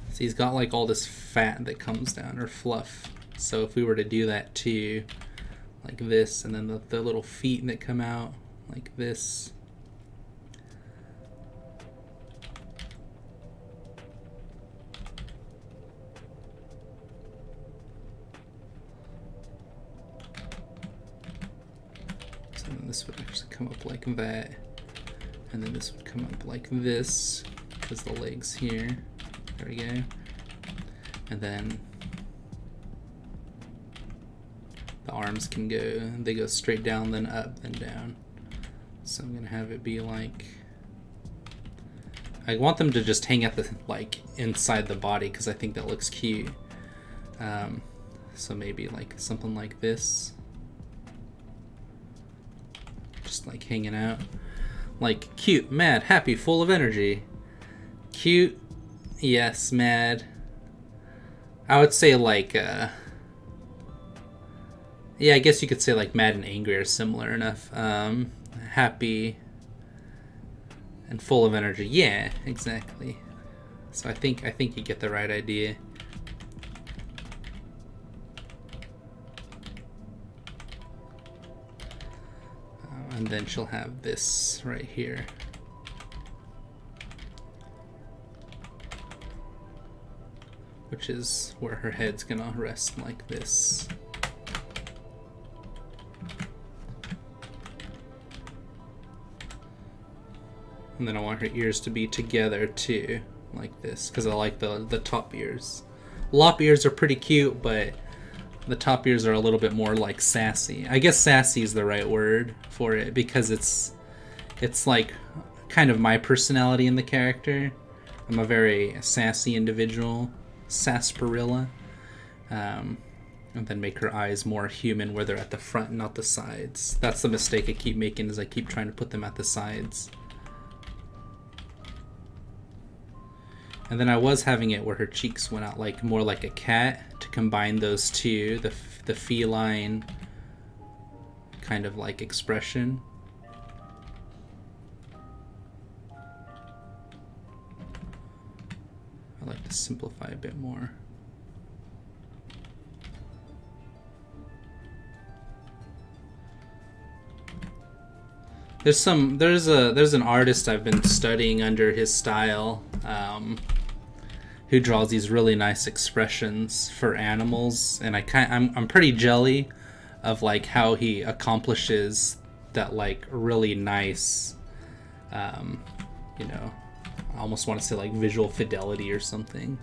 So he's got like all this fat that comes down, or fluff. So if we were to do that too, like this, and then the little feet that come out, like this. This would actually come up like that, and then this would come up like this because the legs here. There we go. And then the arms can go, they go straight down, then up, then down. So I'm gonna have it be like, I want them to just hang at the like inside the body because I think that looks cute. So maybe like something like this. Just like hanging out, like cute, mad, happy, full of energy. Cute, yes, mad. I would say like yeah, I guess you could say like mad and angry are similar enough. Happy and full of energy, yeah, exactly. So I think you get the right idea. And then she'll have this right here. Which is where her head's gonna rest, like this. And then I want her ears to be together too, like this, because I like the top ears. Lop ears are pretty cute, but the top ears are a little bit more like sassy. I guess sassy is the right word for it because it's like kind of my personality in the character. I'm a very sassy individual, sarsaparilla. And then make her eyes more human where they're at the front, not the sides. That's the mistake I keep making, is I keep trying to put them at the sides. And then I was having it where her cheeks went out like more like a cat to combine those two, the feline kind of like expression. I like to simplify a bit more. There's an artist I've been studying under his style, who draws these really nice expressions for animals, and I'm pretty jelly of like how he accomplishes that like really nice, you know, I almost want to say like visual fidelity or something.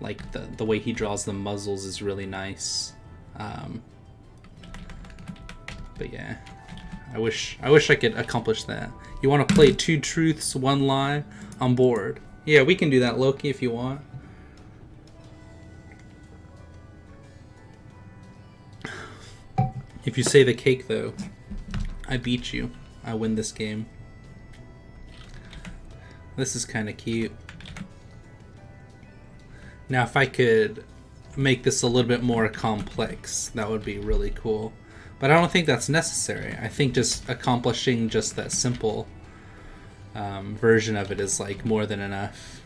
Like the way he draws the muzzles is really nice. But yeah, I wish I could accomplish that. You want to play 2 truths, 1 lie? I'm bored. Yeah, we can do that, Loki, if you want. If you say the cake, though, I beat you. I win this game. This is kind of cute. Now, if I could make this a little bit more complex, that would be really cool. But I don't think that's necessary. I think just accomplishing just that simple version of it is like more than enough.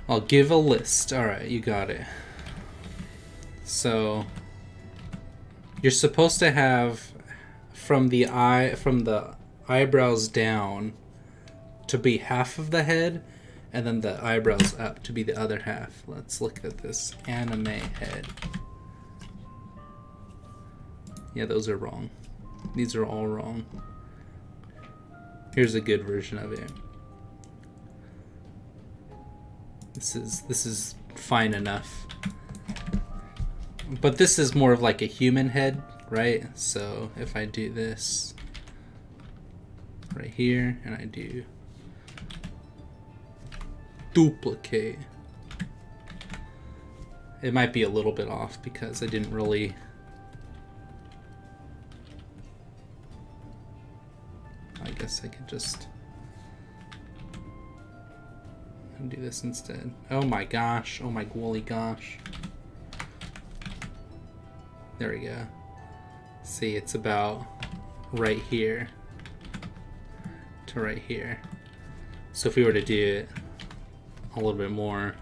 I'll give a list. Alright, you got it. So you're supposed to have from the eyebrows down to be half of the head, and then the eyebrows up to be the other half. Let's look at this anime head. Yeah, those are wrong. These are all wrong. Here's a good version of it. This is fine enough. But this is more of like a human head, right? So if I do this right here, and I do duplicate, it might be a little bit off because I didn't really I guess I could just do this instead. Oh my gosh, oh my golly gosh. There we go. See, it's about right here to right here. So if we were to do it a little bit more,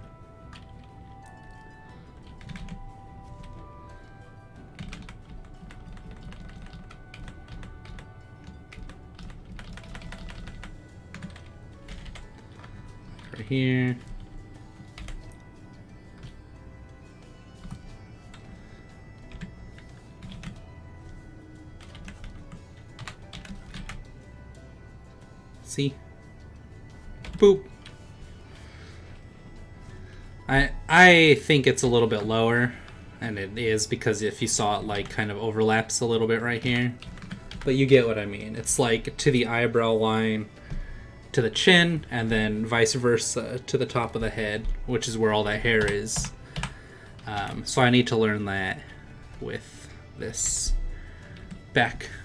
right here. See? Boop. I think it's a little bit lower, and it is because if you saw it like kind of overlaps a little bit right here. But you get what I mean. It's like to the eyebrow line to the chin, and then vice versa to the top of the head, which is where all that hair is. So I need to learn that with this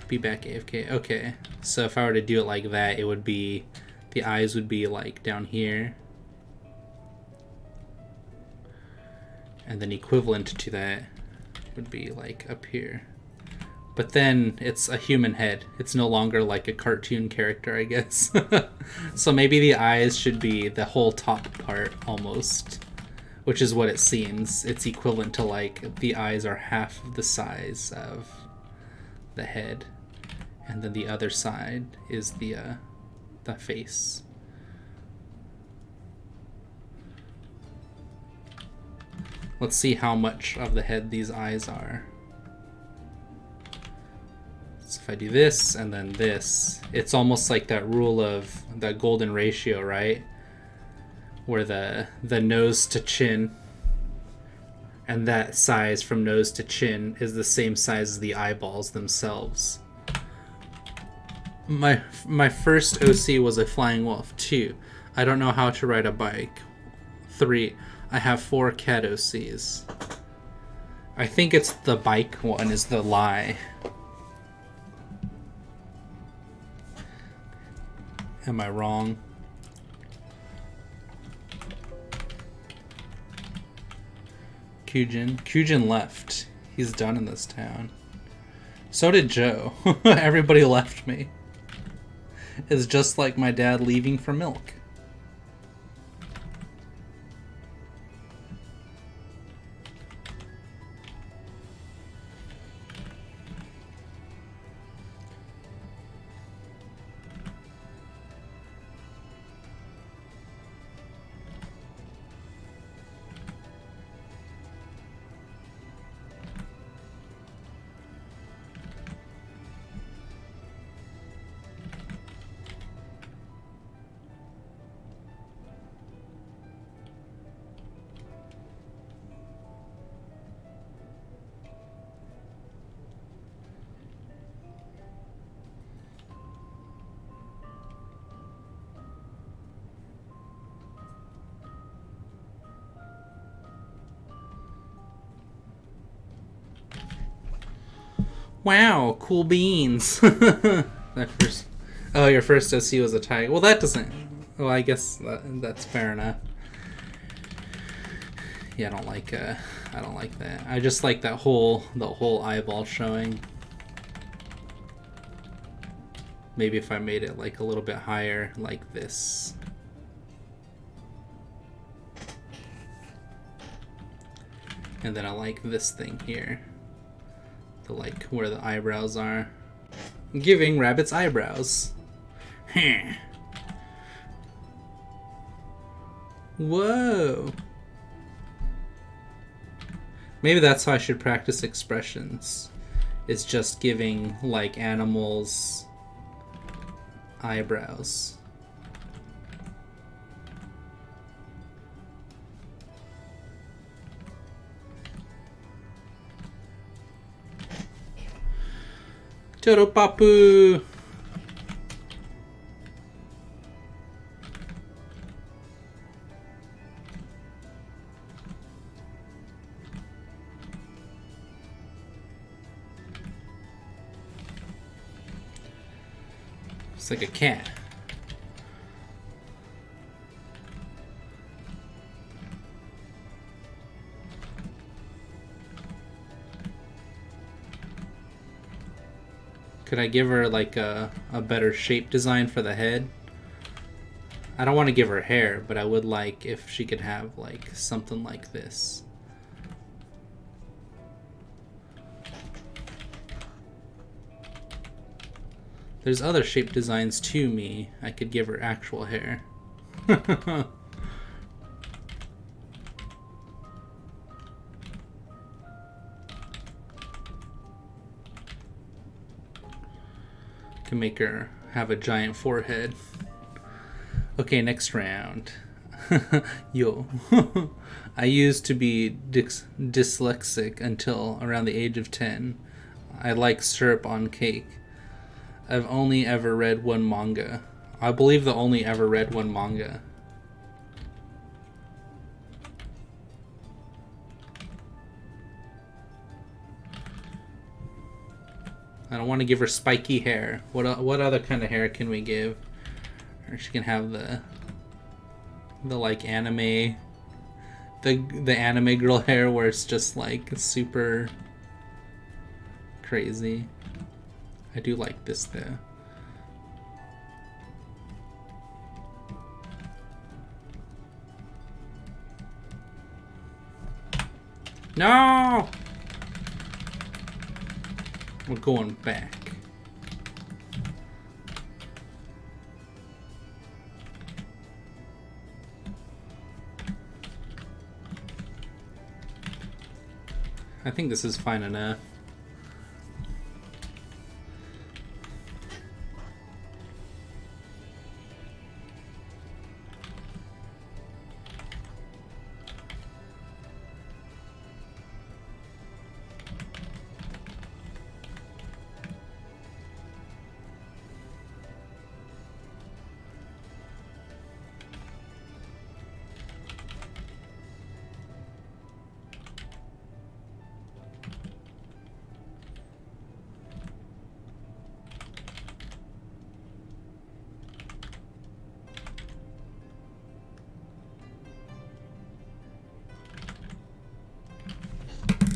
be back AFK. Okay, so if I were to do it like that, it would be, the eyes would be like down here, and then equivalent to that would be like up here. But then it's a human head. It's no longer like a cartoon character, I guess. So maybe the eyes should be the whole top part almost, which is what it seems. It's equivalent to like the eyes are half the size of the head, and then the other side is the face. Let's see how much of the head these eyes are. So if I do this and then this, it's almost like that rule of the golden ratio, right? Where the nose to chin, and that size from nose to chin is the same size as the eyeballs themselves. My first OC was a flying wolf. 2, I don't know how to ride a bike. 3, I have 4 cat OCs. I think it's the bike one is the lie. Am I wrong? Kujin left. He's done in this town. So did Joe. Everybody left me. It's just like my dad leaving for milk. Wow, cool beans. That first. Oh, your first OC was a tiger. Well, that doesn't. Well, I guess that's fair enough. Yeah, I don't like that. I just like the whole eyeball showing. Maybe if I made it like a little bit higher, like this. And then I like this thing here. The like where the eyebrows are. Giving rabbits eyebrows. Whoa. Maybe that's how I should practice expressions. It's just giving like animals eyebrows. Pilferpup. It's like a cat. Could I give her like a better shape design for the head? I don't want to give her hair, but I would like if she could have like something like this. There's other shape designs to me. I could give her actual hair. Can make her have a giant forehead. Okay, next round. Yo. I used to be dyslexic until around the age of 10. I like syrup on cake. I've only ever read one manga. I believe the only ever read one manga. I don't want to give her spiky hair. What other kind of hair can we give? Or she can have the like anime, the anime girl hair where it's just like super crazy. I do like this though. No! We're going back. I think this is fine enough.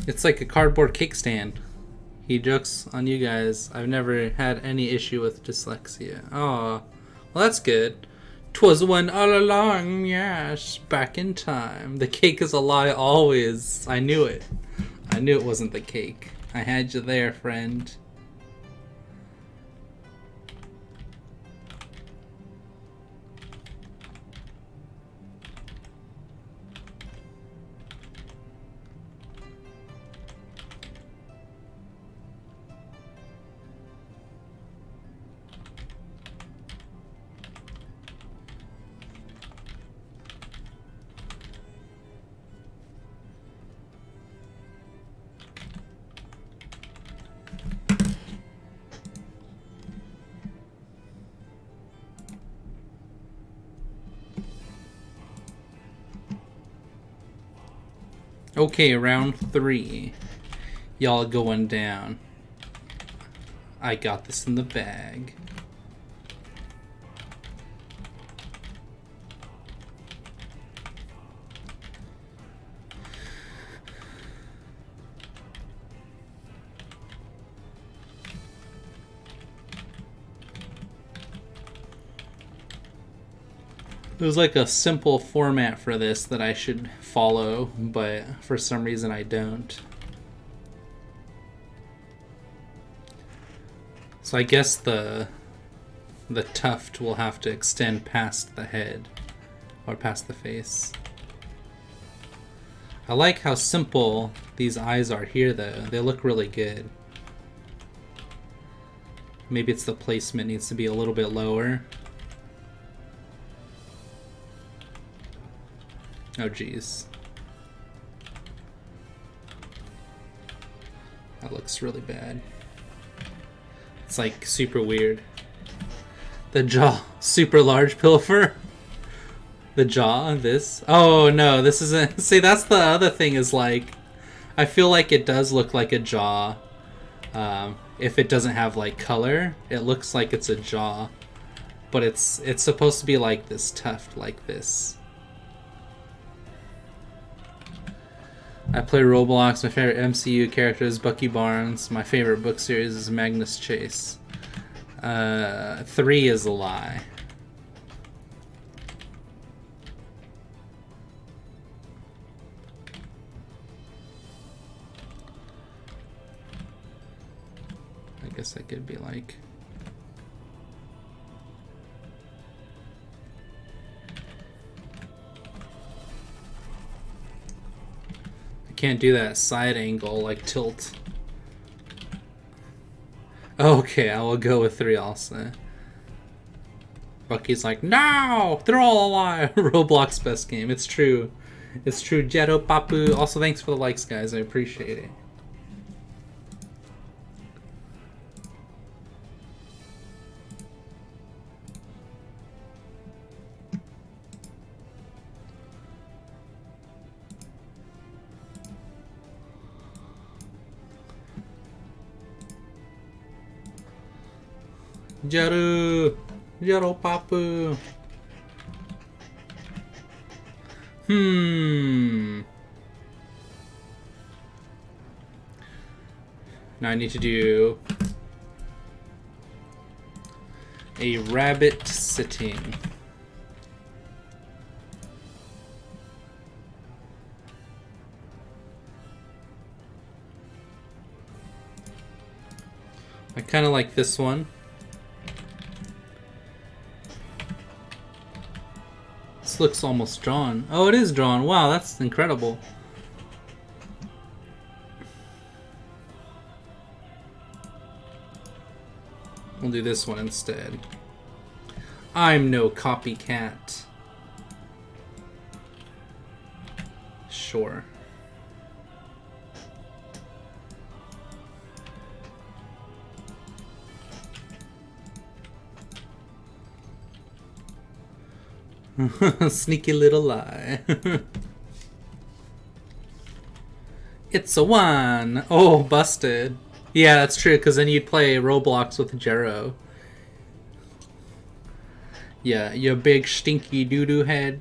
It's like a cardboard cake stand. He jokes on you guys. I've never had any issue with dyslexia. Oh, well that's good. 'Twas one all along, yes, back in time. The cake is a lie always. I knew it. I knew it wasn't the cake. I had you there, friend. Okay, round 3. Y'all going down. I got this in the bag. There's like a simple format for this that I should follow, but for some reason I don't. So I guess the tuft will have to extend past the head, or past the face. I like how simple these eyes are here though. They look really good. Maybe it's the placement needs to be a little bit lower. Oh geez. That looks really bad. It's like super weird. The jaw, super large Pilfer. The jaw, this. Oh no, this isn't. See, that's the other thing is like, I feel like it does look like a jaw. If it doesn't have like color, it looks like it's a jaw. But it's supposed to be like this tuft, like this. I play Roblox. My favorite MCU character is Bucky Barnes. My favorite book series is Magnus Chase. 3 is a lie. I guess I could be like... Can't do that side angle like tilt. Okay, I will go with 3 also. Bucky's like, no! They're all alive! Roblox best game. It's true. It's true. Jetto Papu. Also, thanks for the likes, guys. I appreciate it. Jaru! Jaro Papu! Now I need to do a rabbit sitting. I kind of like this one. This looks almost drawn. Oh, it is drawn. Wow, that's incredible. We'll do this one instead. I'm no copycat. Sure. Sneaky little lie. It's a 1. Oh, busted. Yeah, that's true, because then you'd play Roblox with Jero. Yeah, you big stinky doo-doo head.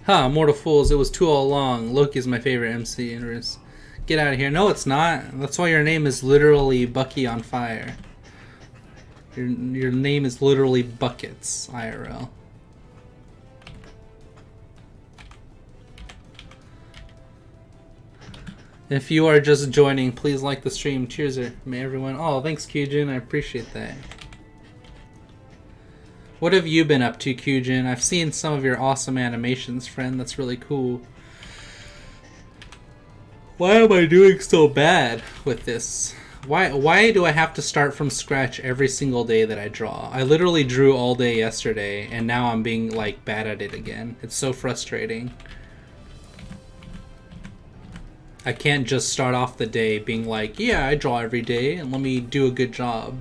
Huh, Mortal Fools, it was 2 all along. Loki's my favorite MC universe. Get out of here. No, it's not. That's why your name is literally Bucky on Fire. Your name is literally Buckets, IRL. If you are just joining, please like the stream. Cheers, may everyone. Oh, thanks, Kyujin. I appreciate that. What have you been up to, Kyujin? I've seen some of your awesome animations, friend. That's really cool. Why am I doing so bad with this? Why do I have to start from scratch every single day that I draw? I literally drew all day yesterday, and now I'm being, like, bad at it again. It's so frustrating. I can't just start off the day being like, yeah, I draw every day and let me do a good job.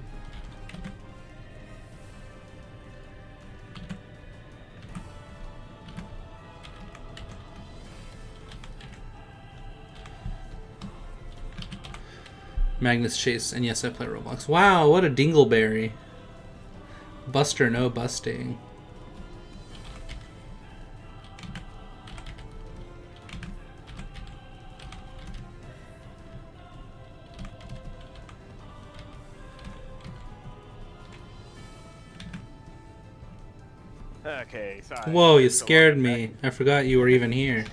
Magnus Chase, and yes, I play Roblox. Wow, what a dingleberry. Buster, no busting. Okay, sorry. Whoa, you scared me. I forgot you were even here.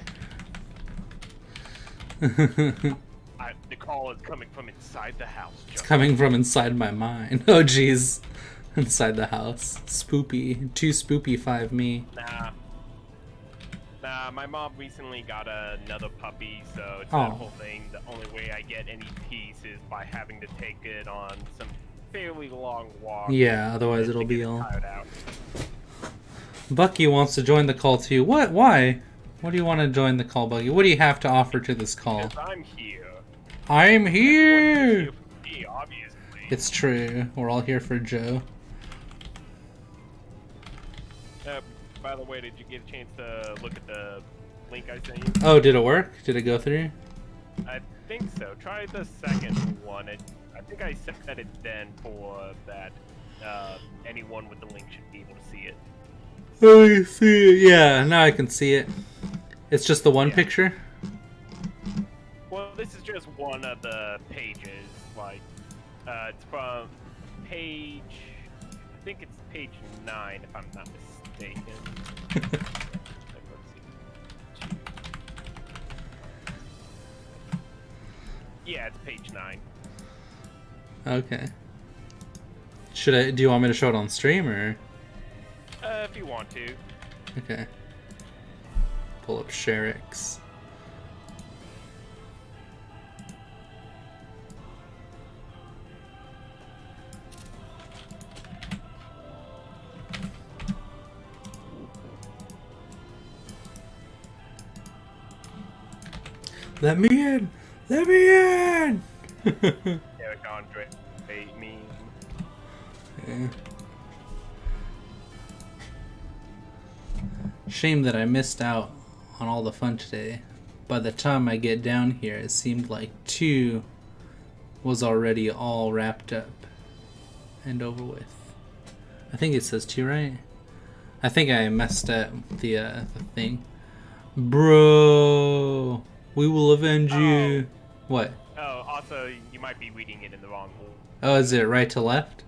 The call is coming from inside the house. It's coming from inside my mind. Oh, jeez. Inside the house. Spoopy. 2 spoopy, 5 me. Nah, my mom recently got another puppy, so it's that whole thing. The only way I get any peace is by having to take it on some fairly long walk. Yeah, otherwise it'll be all... tired out. Bucky wants to join the call too. What? Why? What do you want to join the call, Bucky? What do you have to offer to this call? Because I'm here. I'm here! Everyone's here for me, obviously. It's true. We're all here for Joe. By the way, did you get a chance to look at the link I sent you? Oh, did it work? Did it go through? I think so. Try the second one. I think I set it then for that anyone with the link should be able to see it. Oh, you see it. Yeah, now I can see it. It's just the one picture? Well, this is just one of the pages. Like, it's from page... I think it's page 9, if I'm not mistaken. Yeah, it's page 9. Okay. Do you want me to show it on stream, or? If you want to. Okay. Pull up Sherix. Let me in! Let me in! Eric Andre meme. Yeah. Shame that I missed out on all the fun today. By the time I get down here, it seemed like 2 was already all wrapped up and over with. I think it says 2, right? I think I messed up the thing. Bro, we will avenge you. What? Oh, also, you might be reading it in the wrong order. Oh, is it right to left?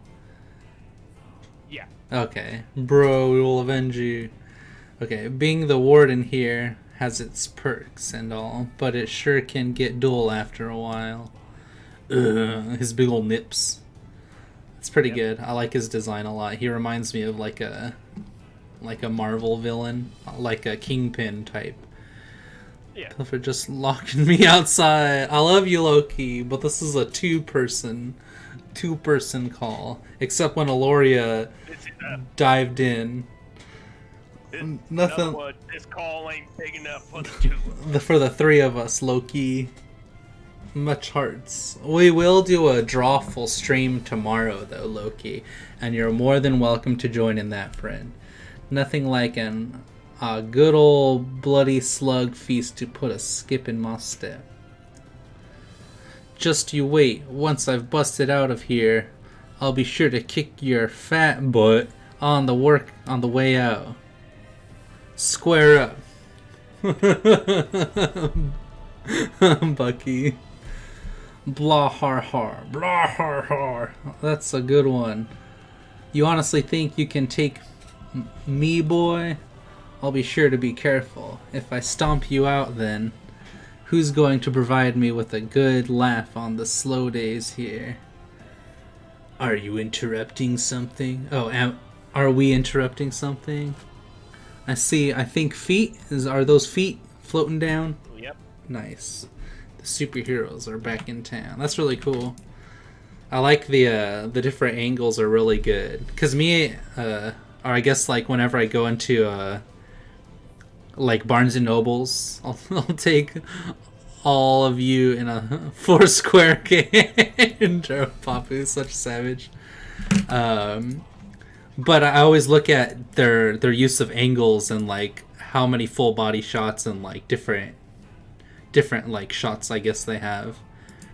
Yeah. Okay. Bro, we will avenge you. Okay, being the warden here has its perks and all, but it sure can get dull after a while. Ugh, his big old nips. It's pretty good. I like his design a lot. He reminds me of like a Marvel villain, like a Kingpin type. Yeah. For just locking me outside. I love you, Loki, but this is a two-person call. Except when Aloria dived in. Nothing. This call ain't big enough for the 2 of us. For the 3 of us, Loki. Much hearts. We will do a drawful stream tomorrow, though, Loki, and you're more than welcome to join in that, friend. Nothing like a good old bloody slug feast to put a skip in my step. Just you wait. Once I've busted out of here, I'll be sure to kick your fat butt on the way out. Square up. Bucky. Blah har har. Blah har har. That's a good one. You honestly think you can take me, boy? I'll be sure to be careful. If I stomp you out, then who's going to provide me with a good laugh on the slow days here? Are you interrupting something? Oh, are we interrupting something? I see. I think feet. Are those feet floating down? Yep. Nice. The superheroes are back in town. That's really cool. I like the different angles are really good. Cause me, or I guess like whenever I go into like Barnes and Nobles, I'll take all of you in a 4-square game. Papu is such a savage. But I always look at their use of angles and like how many full body shots and like different like shots I guess they have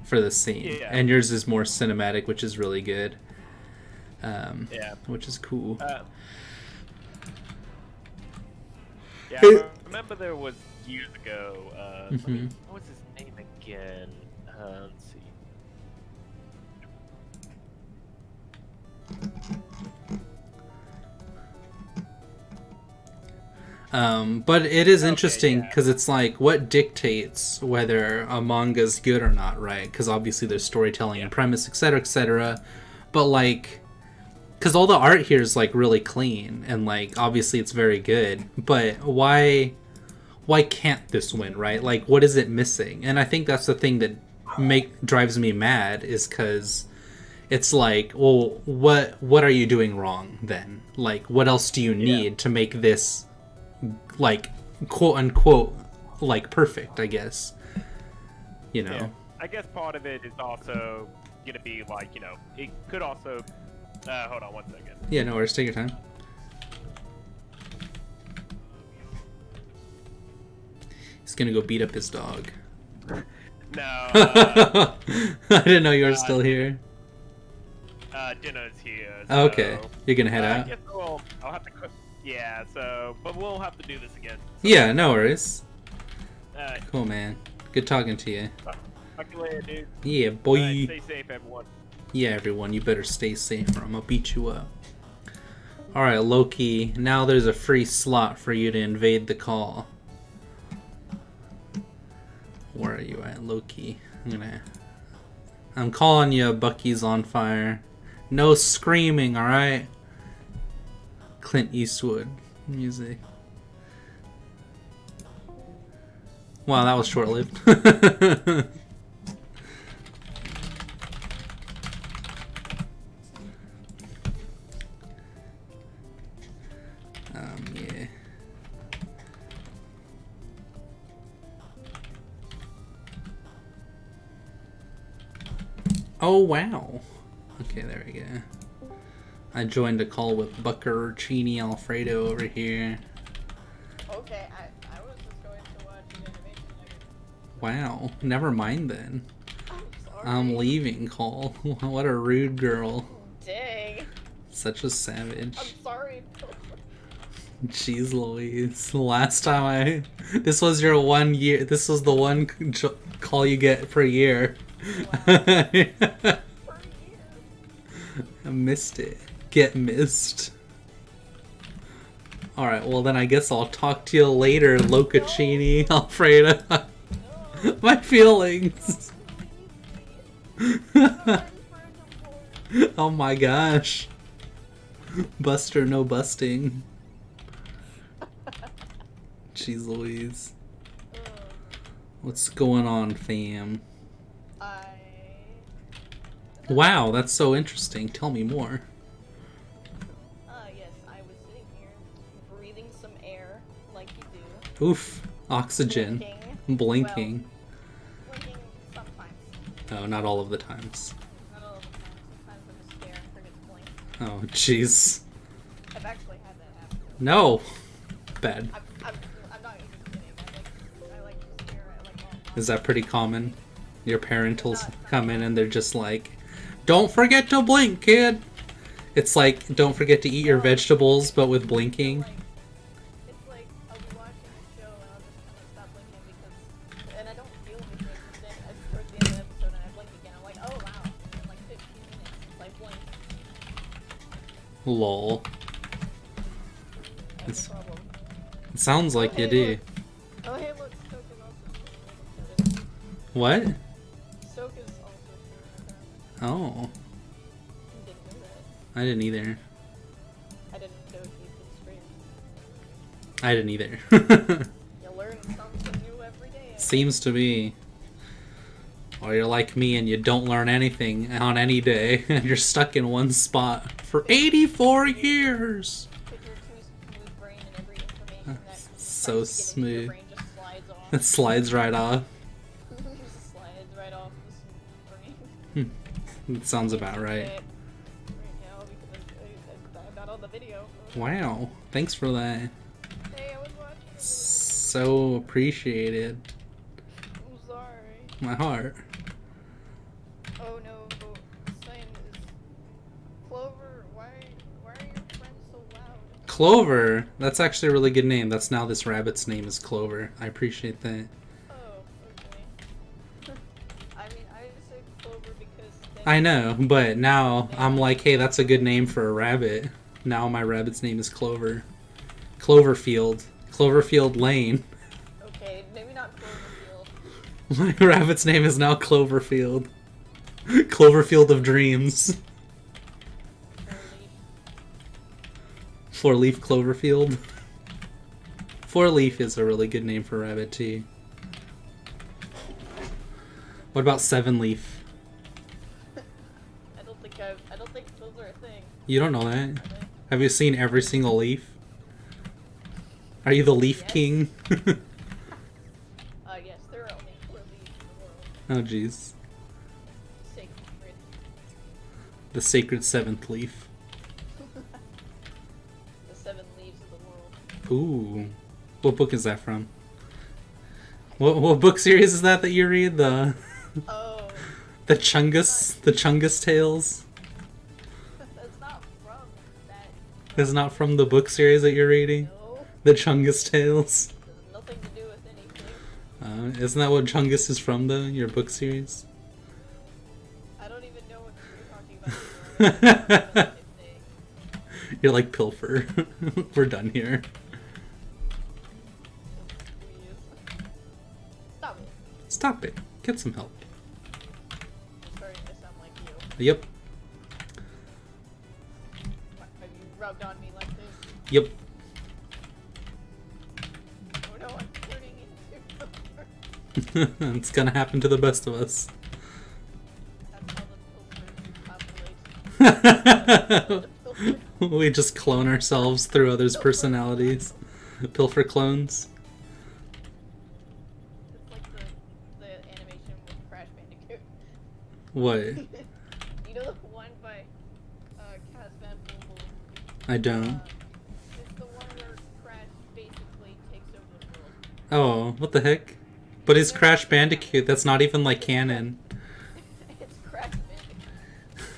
for the scene. Yeah. And yours is more cinematic, which is really good. Yeah. Which is cool. Yeah, I remember there was years ago. What was his name again? Let's see. But it is interesting because it's like what dictates whether a manga's good or not, right? Because obviously there's storytelling and premise, etc., etc. But like, because all the art here is like really clean and like obviously it's very good. But why can't this win, right? Like, what is it missing? And I think that's the thing that drives me mad is because it's like, well, what are you doing wrong then? Like, what else do you need to make this like quote unquote like perfect, I guess, you know? Yeah. I guess part of it is also gonna be like, you know, it could also hold on 1 second. Yeah, no worries, take your time. He's gonna go beat up his dog. No, I didn't know you were still here. dinner's here. Oh, okay, you're gonna head I out. guess I'll have to cook. Yeah, so but we'll have to do this again. So, Yeah, no worries. Alright, Cool, man. Good talking to you. talk to you later, dude. Yeah, boy. Alright, stay safe, everyone. Yeah, everyone, you better stay safe or I'm gonna beat you up. Alright, Loki, now there's a free slot for you to invade the call. Where are you at, Loki? I'm calling you, Bucky's on fire. No screaming, alright? Clint Eastwood music. Wow, that was short-lived. Yeah. Oh, wow. Okay, there we go. I joined a call with Buccarcini Alfredo over here. Okay, I was just going to watch an animation later. Wow, never mind then. I'm sorry. I'm leaving, call. What a rude girl. Dang. Such a savage. I'm sorry. Jeez Louise. Last time this was your 1 year. This was the one call you get per year. Wow. For a year. I missed it. Get missed. Alright, well then I guess I'll talk to you later, Locaccini, Alfredo. No. My feelings. Oh my gosh. Buster, no busting. Jeez Louise. What's going on, fam? Wow, that's so interesting. Tell me more. Yes, I was sitting here breathing some air like you do. Oof. Oxygen. Blinking. Well, blinking sometimes. Oh, not all of the times. Not all of the time. Sometimes I just stare and forget to blink. Oh, jeez. I've actually had that happen. No. Bad. I'm not even kidding. I like to stare at like all. Is that pretty common? Your parentals come in and they're just like, don't forget to blink, kid. It's like, don't forget to eat your vegetables, but with blinking. It's like, I'll be watching a show and I'll just kind of stop blinking because, and I don't feel anything, but then towards the end of the episode and I blink again, I'm like, oh wow, it's been like 15 minutes since I blinked. Lol. That's a problem. It sounds like you do. Oh hey look, Soak is also streaming. What? Soak is also streaming. Oh, You didn't know that. I didn't either. I didn't know he could stream. I didn't either. You learn something new every day. Seems to be. Or you're like me and you don't learn anything on any day, and you're stuck in one spot for 84 years. Put your too smooth brain and every information that So tries to get into your smooth. brain just slides off. It slides right off. That sounds about right. Right now because I'm not on the video. Wow, thanks for that. Hey, I was watching. So appreciated. I'm sorry. My heart. Oh no, Sign is Clover. Why are your friends so loud? Clover. That's actually a really good name. That's now this rabbit's name is Clover. I appreciate that. Oh, okay. I mean, I said Clover because. I know, but now I'm like, hey, that's a good name for a rabbit. Now my rabbit's name is Clover. Cloverfield. Cloverfield Lane. Okay, maybe not Cloverfield. My rabbit's name is now Cloverfield. Cloverfield of Dreams. Four-leaf Cloverfield. Four-leaf is a really good name for a rabbit too. What about seven-leaf? I don't think those are a thing. You don't know that. Are they? Have you seen every single leaf? Are you the leaf Yes. king? Yes, there are only 4 leaves in the world. Oh jeez. Sacred. The sacred seventh leaf. The 7 leaves of the world. Ooh. What book is that from? What book series is that you read? Oh, The Chungus Tales? that's not from that. Is not from the book series that you're reading? No, The Chungus Tales? has nothing to do with anything. Isn't that what Chungus is from though? Your book series? I don't even know what you're talking about anymore. I don't even think. You're like Pilfer. We're done here. Please. Stop it. Stop it. Get some help. I'm starting to sound like you. Yep. Have you rubbed on me like this? Yep. Oh no, I'm turning into Pilfer. It's gonna happen to the best of us. That's how the Pilfer populates. We just clone ourselves through others' personalities. Pilfer clones. It's like the animation with Crash Bandicoot. What? You know the one by Cas Van Poppel? I don't. It's the one where Crash basically takes over the world. Oh, what the heck? But it's Crash Bandicoot. That's not even like canon. It's Crash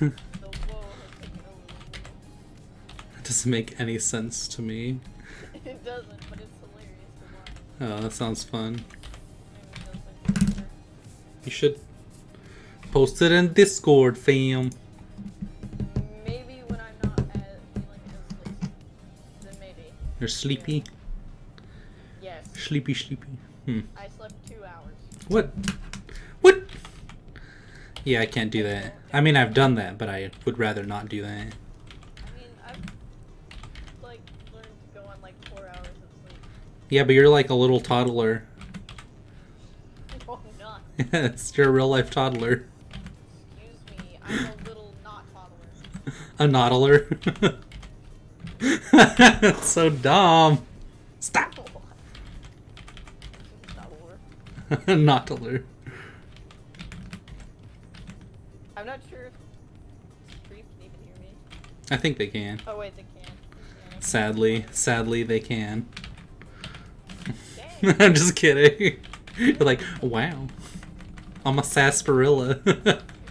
Bandicoot. The woe has taken over the world. That doesn't make any sense to me. It doesn't, but it's hilarious to watch. Oh, that sounds fun. Maybe it does like You should post it in Discord, fam. maybe when I'm not feeling as lazy. Then maybe. You're sleepy? Yes. Sleepy. I slept 2 hours. What? What? Yeah, I can't do that. I mean, I've done that, but I would rather not do that. I mean, I've like learned to go on like 4 hours of sleep. Yeah, but you're like a little toddler. No, I'm not. Yes, you're a real life toddler. Excuse me, I'm a little not toddler. A noddler. That's so dumb. Stop. Toddler. Noddler. I'm not sure if Streep can even hear me. I think they can. Oh wait, they can. Yeah, Sadly, they can. dang. I'm just kidding. You're like, wow. I'm a sarsaparilla. You're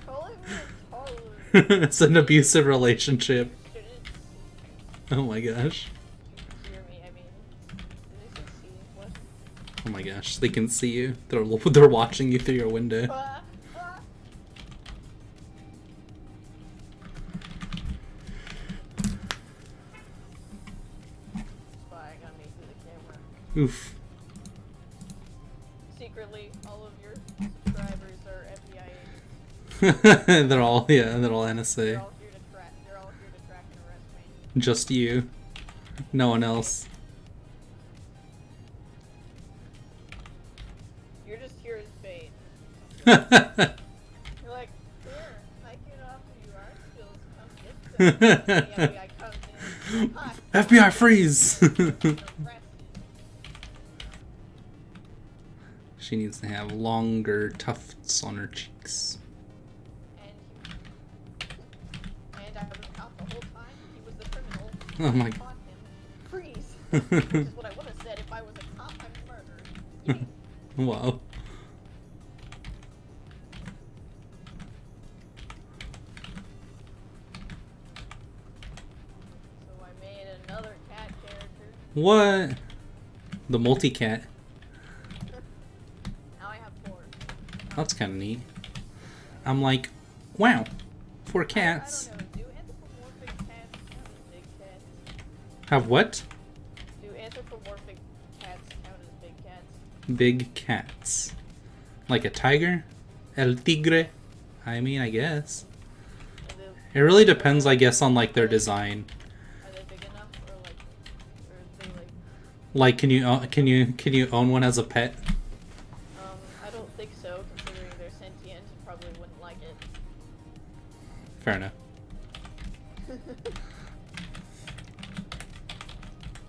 calling me a toddler. It's an abusive relationship. You shouldn't Oh my gosh. hear me. I mean, did they see what? Oh my gosh. They can see you. They're watching you through your window. Ah, ah. Spying on me through the camera. Oof. Secretly, all of your subscribers are FBI agents. they're all NSA. They're all here to track. They're all here to track and arrest me. Just you. No one else. You're just here as bait. You're like, here, I can offer you our skills. Come get them. The FBI comes in. Hi, FBI freeze! arrested. She needs to have longer tufts on her cheeks. And Oh my. Caught him. Freeze. Which is what I would have said if I was a cop. I'm murdered. Wow. So I made another cat character. What? The multi-cat. Now I have 4. That's kind of neat. I'm like, wow, 4 cats. I don't know. Do anthropomorphic cats count as big cats? Have what? Do anthropomorphic cats count as big cats? Big cats. Like a tiger? El tigre? I mean, I guess. Are they, It really depends, I guess, on like their design. are they big enough, or are they like? Like, can you own one as a pet? I don't think so. Considering they're sentient, you probably wouldn't like it. Fair enough.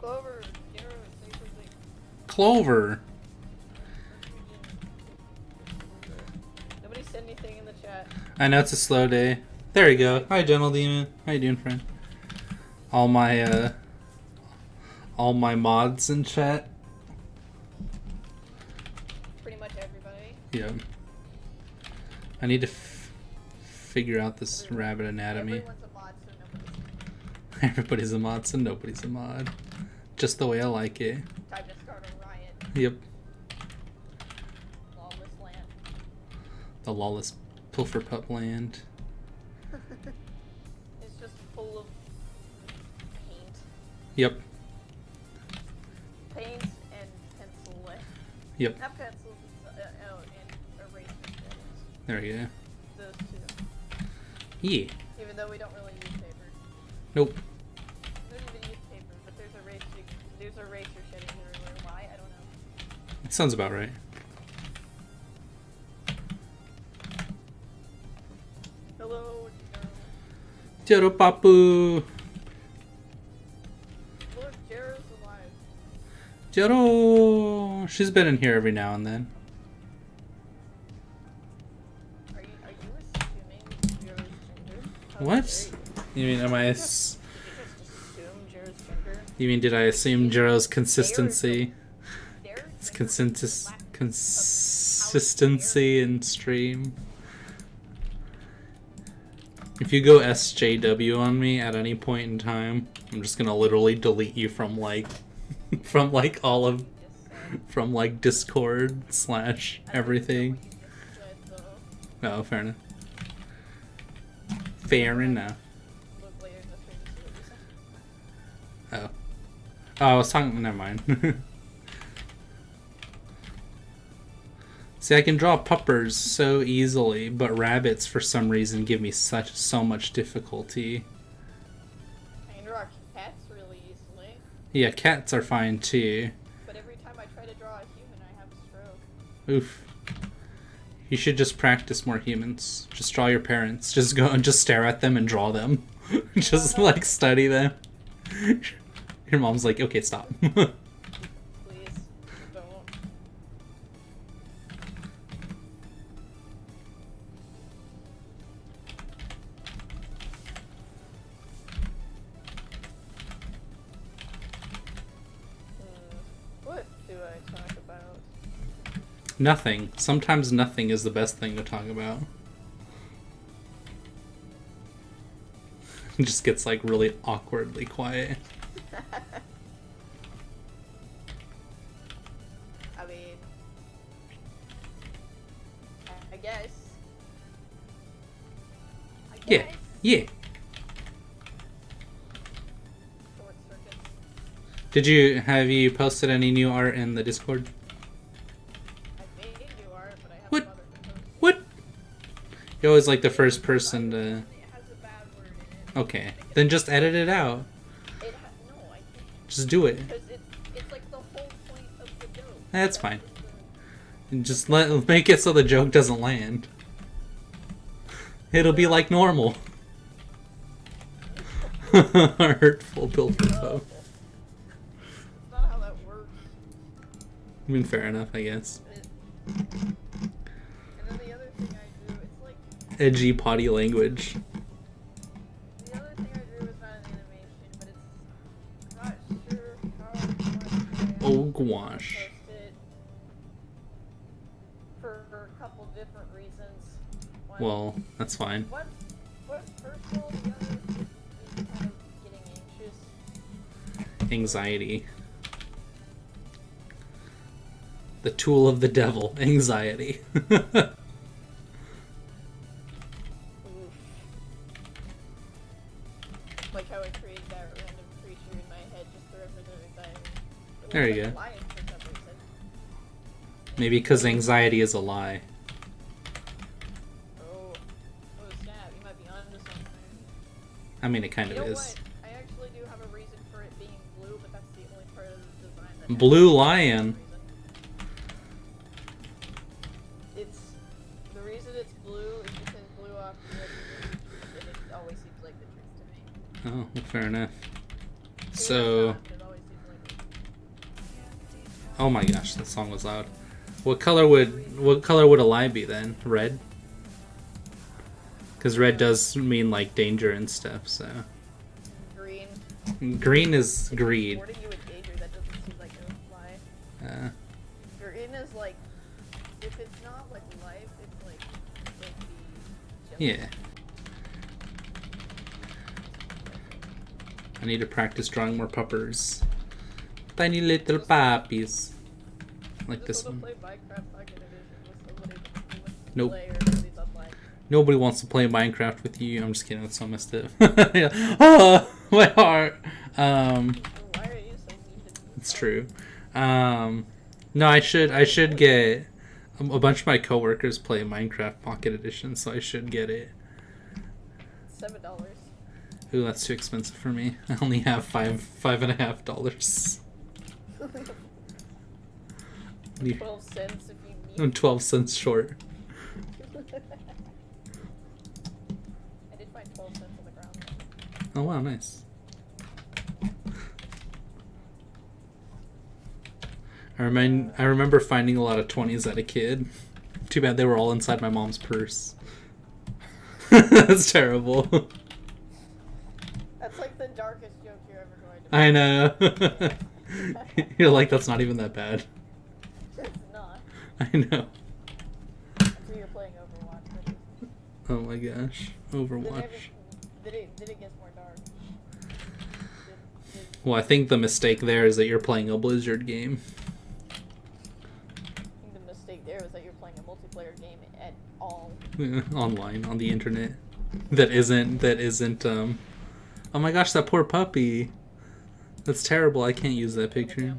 Clover, Jero, say something. Clover. Nobody said anything in the chat. I know it's a slow day. There you go. Hi, Gentle Demon. How you doing, friend? All my mods in chat. Pretty much everybody. Yeah. I need to figure out this rabbit anatomy. Everyone's a mod, so nobody's Everybody's a mod, so nobody's a mod. Just the way I like it. time to start a riot. Yep. Lawless land. The lawless Pilferpup land. It's just full of paint. Yep. Paint and pencil. Yep. Not pencils, and eraser sheddings. There we go. Those two. Yeah. Even though we don't really use paper. Nope. We don't even use paper, but there's eraser shedding everywhere. Why? I don't know. It sounds about right. Hello, Jero Papu. look, Jero's alive. Jero. She's been in here every now and then. Are you assuming Jero's gender? How What? dare You mean am I? Did you just assume Jero's gender? You mean did I assume Jero's consistency? Their It's gender is lack of consistency in stream. If you go SJW on me at any point in time, I'm just gonna literally delete you from like all of from like Discord / everything. Oh, fair enough. Fair enough. Oh. Oh, I was talking. Never mind. See, I can draw puppers so easily, but rabbits, for some reason, give me so much difficulty. I can draw cats really easily, Yeah, cats are fine too. but every time I try to draw a human, I have a stroke. Oof. You should just practice more humans. Just draw your parents. Just go and just stare at them and draw them. Just like study them. Your mom's like, okay, stop. Please, don't. What do I talk about? Nothing. Sometimes nothing is the best thing to talk about. It just gets like really awkwardly quiet. I mean, I guess. Yeah. Yeah. Short circuits. Have you posted any new art in the Discord? I made new art, but I have What? other to post. What? You're always like the first person to... It has a bad word in it. Okay. Then just edit it out. No, I can't. Just do it. Because it's like the whole point of the joke. That's fine. And just make it so the joke doesn't land. It'll be like normal. Hurtful Pilferpup. That's not how that works. I mean, fair enough, I guess. And then the other thing I drew, it's like Edgy potty language. the other thing I drew is not an animation, but it's Oh gosh. Post it for a couple different reasons. One, Well, that's fine. one's personal, the other is kind of getting anxious. Anxiety. The tool of the devil, anxiety. Oof. Like how I created that random creature in my head just to represent anxiety. It There looks you like go. a lion for some reason. Maybe because anxiety is a lie. Oh snap, you might be onto something. I mean, it kind You of know is. what? I actually do have a reason for it being blue, but that's the only part of the design that has Blue a lion. reason. It's the reason it's blue is because blue often represents truth, and it always seems like the truth to me. Oh, well, fair enough. Maybe So, that's not, but it always seems like the truth. oh my gosh, that song was loud. What color would a lie be then? Red? Because red does mean like danger and stuff. So Green. green is greed. Supporting you with danger, that doesn't seem like a lie. Green is like, if it's not like life, it's like the Yeah. I need to practice drawing more puppers. Tiny little puppies. Like this one. Play Minecraft Pocket Edition with somebody who wants to Nope. play or somebody's online. Nobody wants to play Minecraft with you. I'm just kidding. That's so messed up. Yeah. Oh, my heart. Why are you so mean? It's true. No, I should get a bunch of my coworkers play Minecraft Pocket Edition, so I should get it. $7. Ooh, that's too expensive for me. I only have $5.50. 12 cents if you need. I'm 12 cents short. I did find 12 cents on the ground. Oh wow, nice. I remember finding a lot of 20s as a kid. Too bad they were all inside my mom's purse. That's terrible. That's like the darkest joke you're ever going to I know. You're like, that's not even that bad. It's not. I know. Until you're playing Overwatch. But Oh my gosh. Overwatch. then it gets more dark. Well, I think the mistake there is that you're playing a Blizzard game. I think the mistake there was that you're playing a multiplayer game at all. Online, on the internet. That isn't, oh my gosh, that poor puppy. That's terrible. I can't use that picture.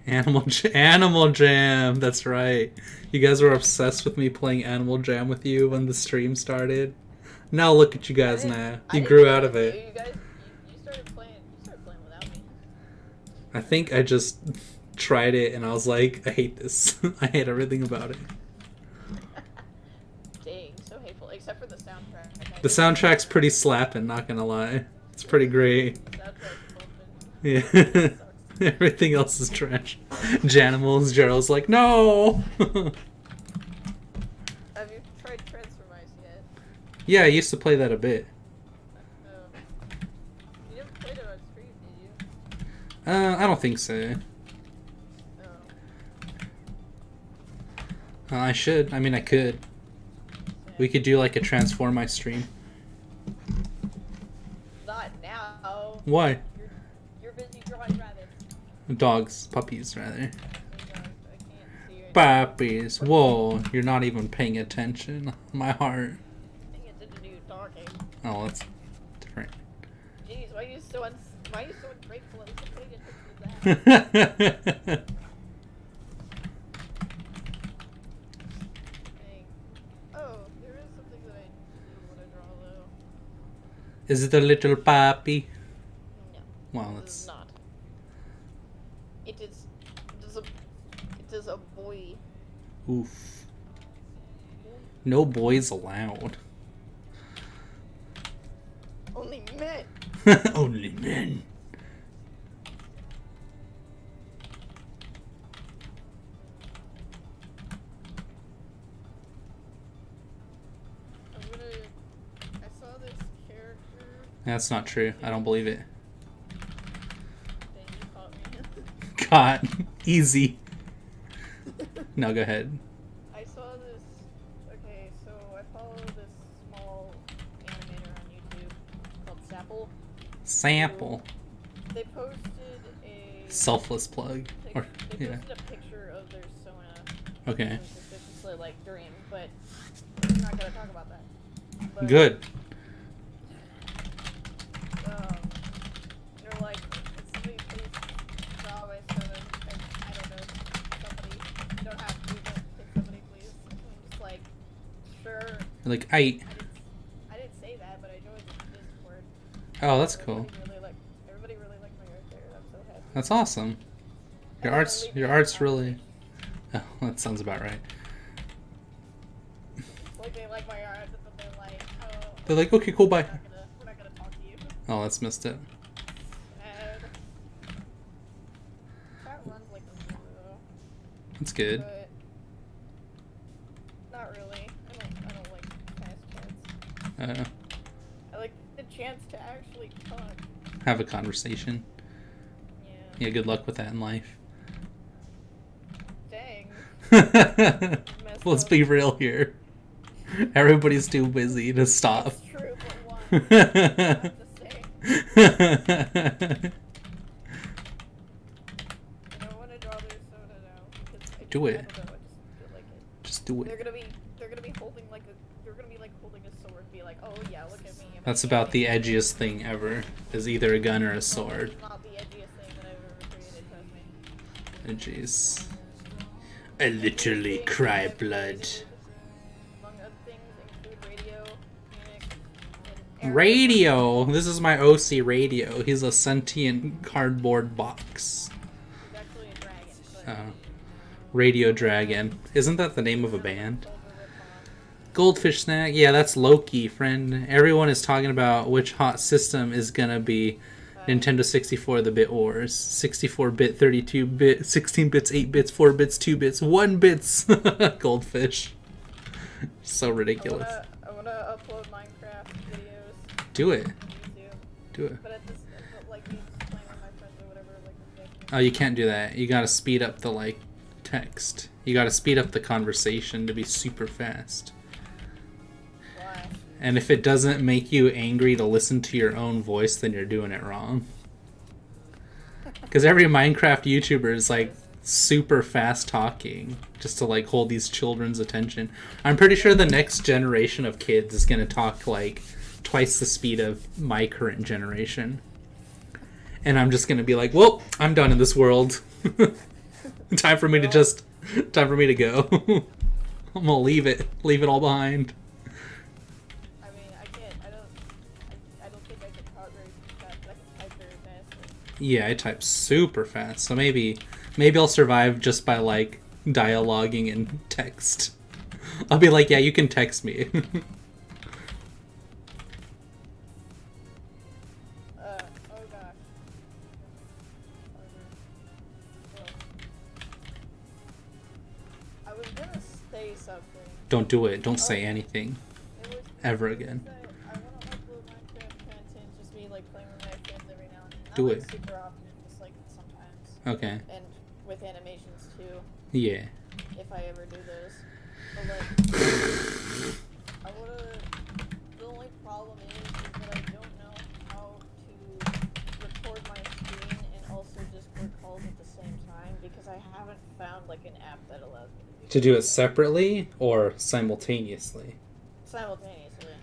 Animal Jam. That's right. You guys were obsessed with me playing Animal Jam with you when the stream started. Now look at you guys now. You grew out of it. You started playing without me. I think I just tried it and I was like, I hate this. I hate everything about it. Dang, so hateful. Except for the soundtrack. The soundtrack's pretty slapping, not gonna lie. It's pretty great. The soundtrack's Yeah. Everything else is trash. Janimals, Gerald's like, no! Have you tried Transformice yet? Yeah, I used to play that a bit. You never played it on stream, did you? I don't think so. No. I should. I mean, I could. We could do like a Transform My stream. Not now. Why? You're busy drawing rabbits. Dogs. Puppies, rather. I can't see you. Puppies. Whoa, you're not even paying attention. My heart. Paying attention to you talking. Oh, that's different. Jeez, why are you so ungrateful? At least I'm paying attention to that. Dang. Oh, there is something that I do want to draw though. Is it a little puppy? No. Wow, It is that's... not. It is a boy. Oof. No boys allowed. Only men. Only men. I saw this character. That's not true. I don't believe it. Dang, you caught me. god. Easy. No, go ahead. I saw this. Okay, so I follow this small animator on YouTube called Sapple. Sample. They posted a Selfless plug. Or, they yeah. posted a picture of their Sona. Okay. Suspiciously like dream, but we're not gonna talk about that. But, Good. They're like, it's somebody please draw my Sona. And I don't know, somebody. You don't have to, but can somebody please? I'm just like, sure. Like, I. I didn't say that, but I joined the Discord. Oh, that's cool. Everybody really liked my art there. I'm so happy. That's awesome. Your art's really. Oh, that sounds about right. Like they like my art, but they're like, oh. They're like, okay, cool, bye. We're not gonna talk to you. Oh, that's missed it. And that runs like a zero. That's good. But not really. I don't like fast chats. I like the chance to actually talk. Have a conversation. Yeah. Yeah, good luck with that in life. Dang. Let's be real here. Everybody's too busy to stop. It's true, but why? I have to say. I don't want to draw their soda now. Do it. I don't know, I just feel like it. Just do They're it. gonna be holding like holding a sword and be like, oh yeah, look at me. That's about the edgiest thing ever. Is either a gun or a sword. It's not the edgiest thing that I've ever created, trust me. Jeez. I literally cry blood. Among other things include radio, music, and Radio! This is my OC radio. He's a sentient cardboard box. He's actually a dragon, but Radio Dragon. Isn't that the name of a band? Goldfish Snack? Yeah, that's Loki, friend. Everyone is talking about which hot system is gonna be Nintendo 64 The Bit Wars. 64-bit, 32-bit, 16 bits, 8 bits, 4 bits, 2 bits, 1 bits. Goldfish. So ridiculous. I wanna upload Minecraft videos Do it. on YouTube. Do it. But like me just playing with my friends or whatever, like ridiculous. Oh, you can't do that. You gotta speed up the, like, text. You gotta speed up the conversation to be super fast. Why? And if it doesn't make you angry to listen to your own voice, then you're doing it wrong. Because every Minecraft YouTuber is like super fast talking just to like hold these children's attention. I'm pretty sure the next generation of kids is going to talk like twice the speed of my current generation. And I'm just going to be like, well, I'm done in this world. Time for me to go. I'm going to leave it all behind. I don't think I can talk very fast, but I can type very fast. Yeah, I type super fast, so maybe I'll survive just by like dialoguing in text. I'll be like, yeah, you can text me. Oh gosh. I was gonna say something. Don't do it. Don't say anything It was ever again. I want to upload Minecraft content, just me like playing with my friends every now and then. Not Do like it. super often, just like sometimes. Okay. And with animations too, Yeah. if I ever do those. But like, I wanna. The only problem is that I don't know how to record my screen and also Discord calls at the same time because I haven't found like an app that allows me To do it separately or simultaneously? simultaneously.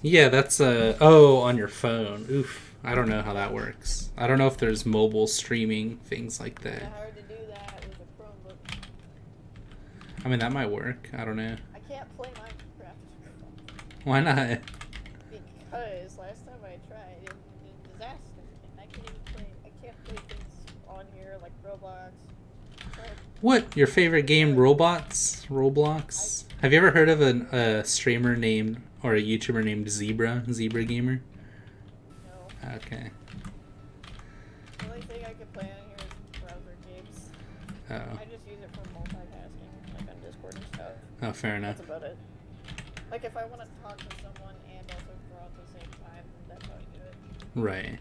Yeah, that's on your phone. Oof. I don't know how that works. I don't know if there's mobile streaming things like It's that. hard to do that with a Chromebook. I mean, that might work. I don't know. I can't play Minecraft Why not? because last time I tried, it was a disaster. And I can't play things on here like Roblox. What? Your favorite game, Roblox? Have you ever heard of a streamer named, or a YouTuber named Zebra Gamer? No. Okay. The only thing I can play on here is browser games. Oh. I just use it for multitasking, like on Discord and stuff. Oh, fair enough. That's about it. Like if I want to talk to someone and also draw at the same time, then that's how I do it. Right.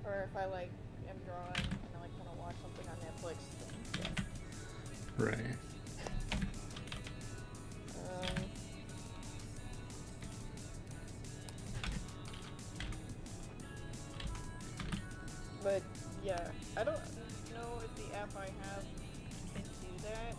Or if I like drawing and I like want to watch something on Netflix, then yeah. Right. But yeah, I don't know if the app I have can do that.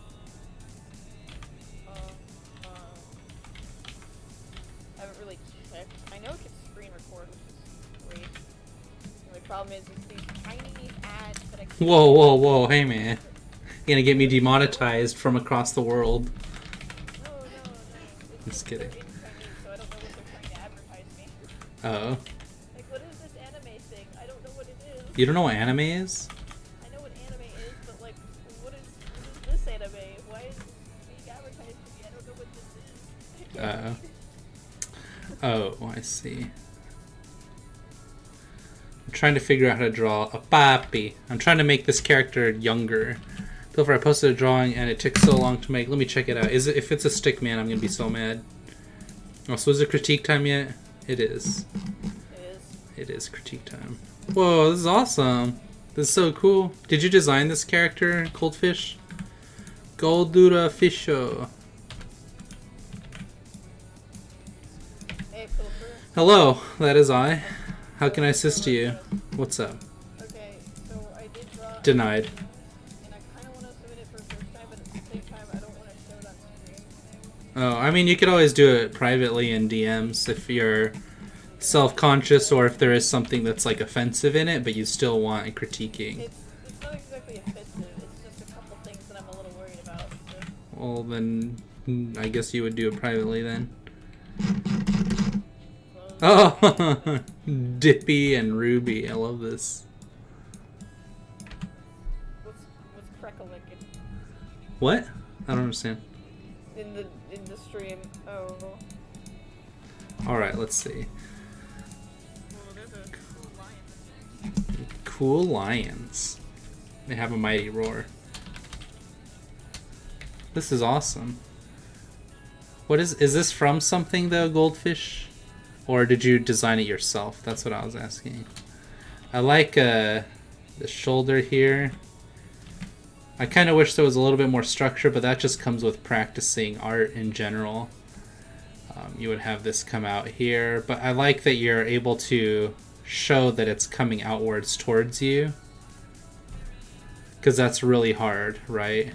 I haven't really checked. I know it can screen record, which is great. The only problem is it's these tiny ads that I can't. Whoa, hey man. You're gonna get me demonetized from across the world. No. Just kidding. They're in Chinese, so I don't know what they're trying to advertise me. Oh. Like, what is this anime thing? I don't know what it is. You don't know what anime is? I know what anime is, but like, what is this anime? Why is it being advertised to me? I don't know what this is. I can't read. Oh, I see. I'm trying to figure out how to draw a papi. I'm trying to make this character younger. Pilfer, I posted a drawing and it took so long to make. Let me check it out. If it's a stick man, I'm gonna be so mad. Oh, so is it critique time yet? It is. It is critique time. Whoa, this is awesome. This is so cool. Did you design this character, Goldfish? Goldura Fisho. Hey, Pilfer. Hello, that is I. How can I assist you? What's up? Okay, so I did draw. Denied. And I kind of want to submit it for first time, but at the same time, I don't want to show it on screen. Oh, I mean, you could always do it privately in DMs if you're self-conscious or if there is something that's like offensive in it, but you still want critiquing. It's not exactly offensive. It's just a couple things that I'm a little worried about. So. Well, then I guess you would do it privately then. Oh, Dippy and Ruby. I love this. What's crack-a-lickin'? What? I don't understand. In the stream. Oh. Alright, let's see. Well, there's a cool lion. Cool lions. They have a mighty roar. This is awesome. What is this from something though, Goldfish? Or did you design it yourself? That's what I was asking. I like the shoulder here. I kind of wish there was a little bit more structure, but that just comes with practicing art in general. You would have this come out here, but I like that you're able to show that it's coming outwards towards you. Because that's really hard, right?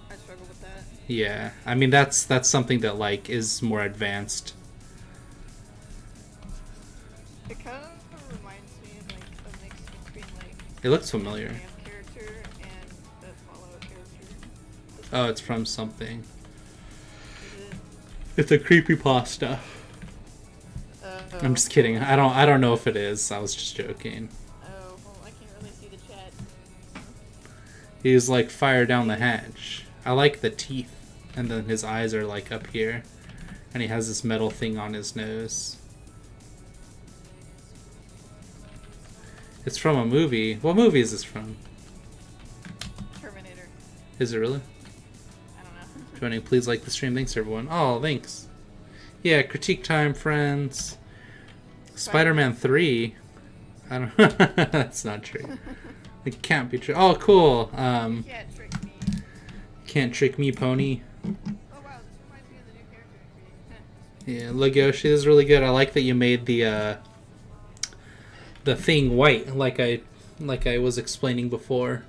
I struggle with that. Yeah, I mean that's something that like is more advanced. It kind of reminds me of like a mix between like It looks familiar. a Sam character and a Fallout character. Oh, it's from something. Is it? It's a creepypasta. I'm just kidding. I don't know if it is. I was just joking. Oh, well, I can't really see the chat. He's like fire down the hatch. I like the teeth, and then his eyes are like up here, and he has this metal thing on his nose. It's from a movie. What movie is this from? Terminator. Is it really? I don't know. Joining, please like the stream. Thanks everyone. Oh, thanks. Yeah, critique time, friends. Spider-Man 3. I don't. That's not true. It can't be true. Oh, cool. You can't trick me. Can't trick me, pony. Oh wow, this reminds me of the new character. Yeah, Legoshi is really good. I like that you made the thing white, like I was explaining before,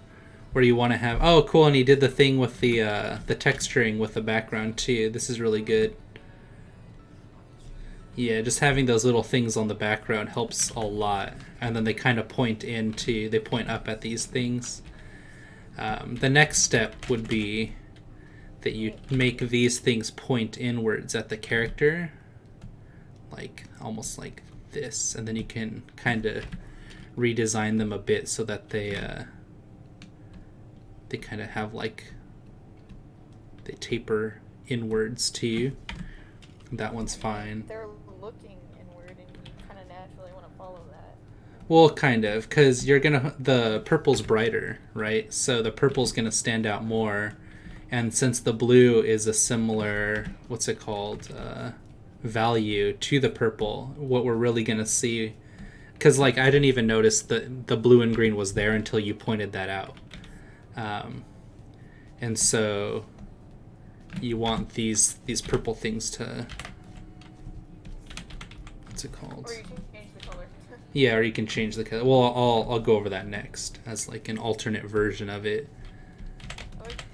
where you want to have. Oh, cool! And he did the thing with the texturing with the background too. This is really good. Yeah, just having those little things on the background helps a lot, and then they kind of point up at these things. The next step would be that you make these things point inwards at the character, like almost like this, and then you can kind of redesign them a bit so that they kind of have like they taper inwards to you. That one's fine. They're looking inward, and you kind of naturally want to follow that. Well, kind of, because the purple's brighter, right? So the purple's gonna stand out more, and since the blue is a similar, what's it called, value to the purple, what we're really gonna see because like I didn't even notice the blue and green was there until you pointed that out. And so you want these purple things to, what's it called? Or you can change the color. Yeah, or you can change the color. Well, I'll go over that next as like an alternate version of it. I like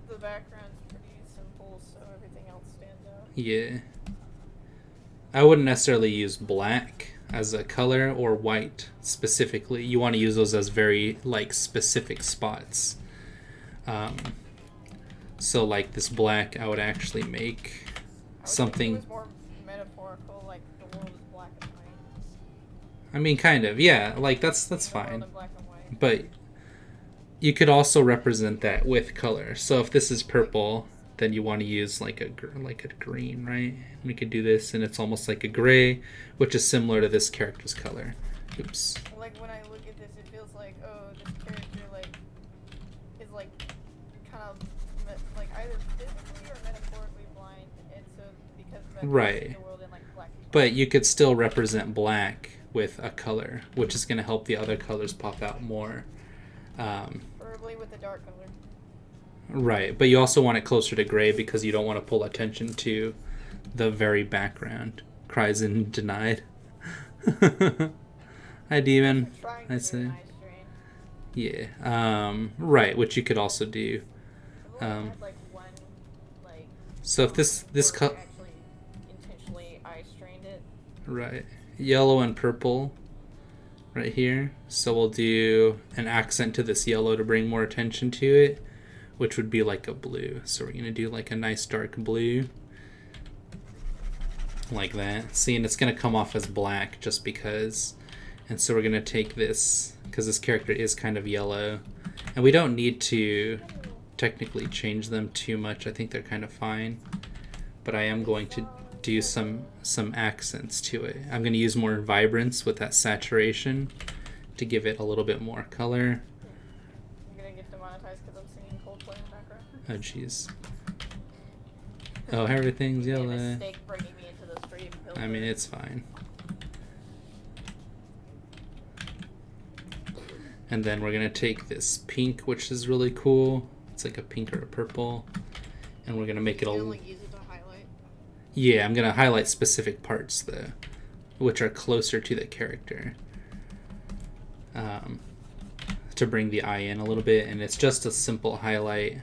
the background's pretty simple, so everything else stands out. Yeah. I wouldn't necessarily use black as a color or white specifically. You want to use those as very like specific spots. So like this black, I would actually make I would something. think it was more metaphorical, like the world is black and white. I mean, kind of, yeah. Like that's The world fine. in black and white. But you could also represent that with color. So if this is purple, then you want to use like a green, right? We could do this, and it's almost like a gray, which is similar to this character's color. Oops. Like when I look at this, it feels like, oh, this character like is like kind of like either physically or metaphorically blind, and so because of that, they Right. see the world in like black and white. But you could still represent black with a color, which is going to help the other colors pop out more. Preferably with a dark color. Right, but you also want it closer to gray because you don't want to pull attention to the very background. Cries and denied. Hi, Demon. Trying I to see. do an eye strain. Yeah. Right, which you could also do. I've only had like one like. So if this where we cut. actually intentionally eye strained it. Right. Yellow and purple right here. So we'll do an accent to this yellow to bring more attention to it, which would be like a blue. So we're going to do like a nice dark blue. Like that. See, and it's going to come off as black just because. And so we're going to take this, because this character is kind of yellow. And we don't need to technically change them too much. I think they're kind of fine. But I am going to do some accents to it. I'm going to use more vibrance with that saturation to give it a little bit more color. I'm gonna get demonetized because I'm singing Coldplay in the background. Oh jeez. Oh, everything's Made a yellow. mistake bringing me into the stream. I mean, it's fine. And then we're going to take this pink, which is really cool. It's like a pink or a purple. And we're going to make it You a... can, like, use it to highlight. Yeah, I'm going to highlight specific parts, though, which are closer to the character. To bring the eye in a little bit. And it's just a simple highlight.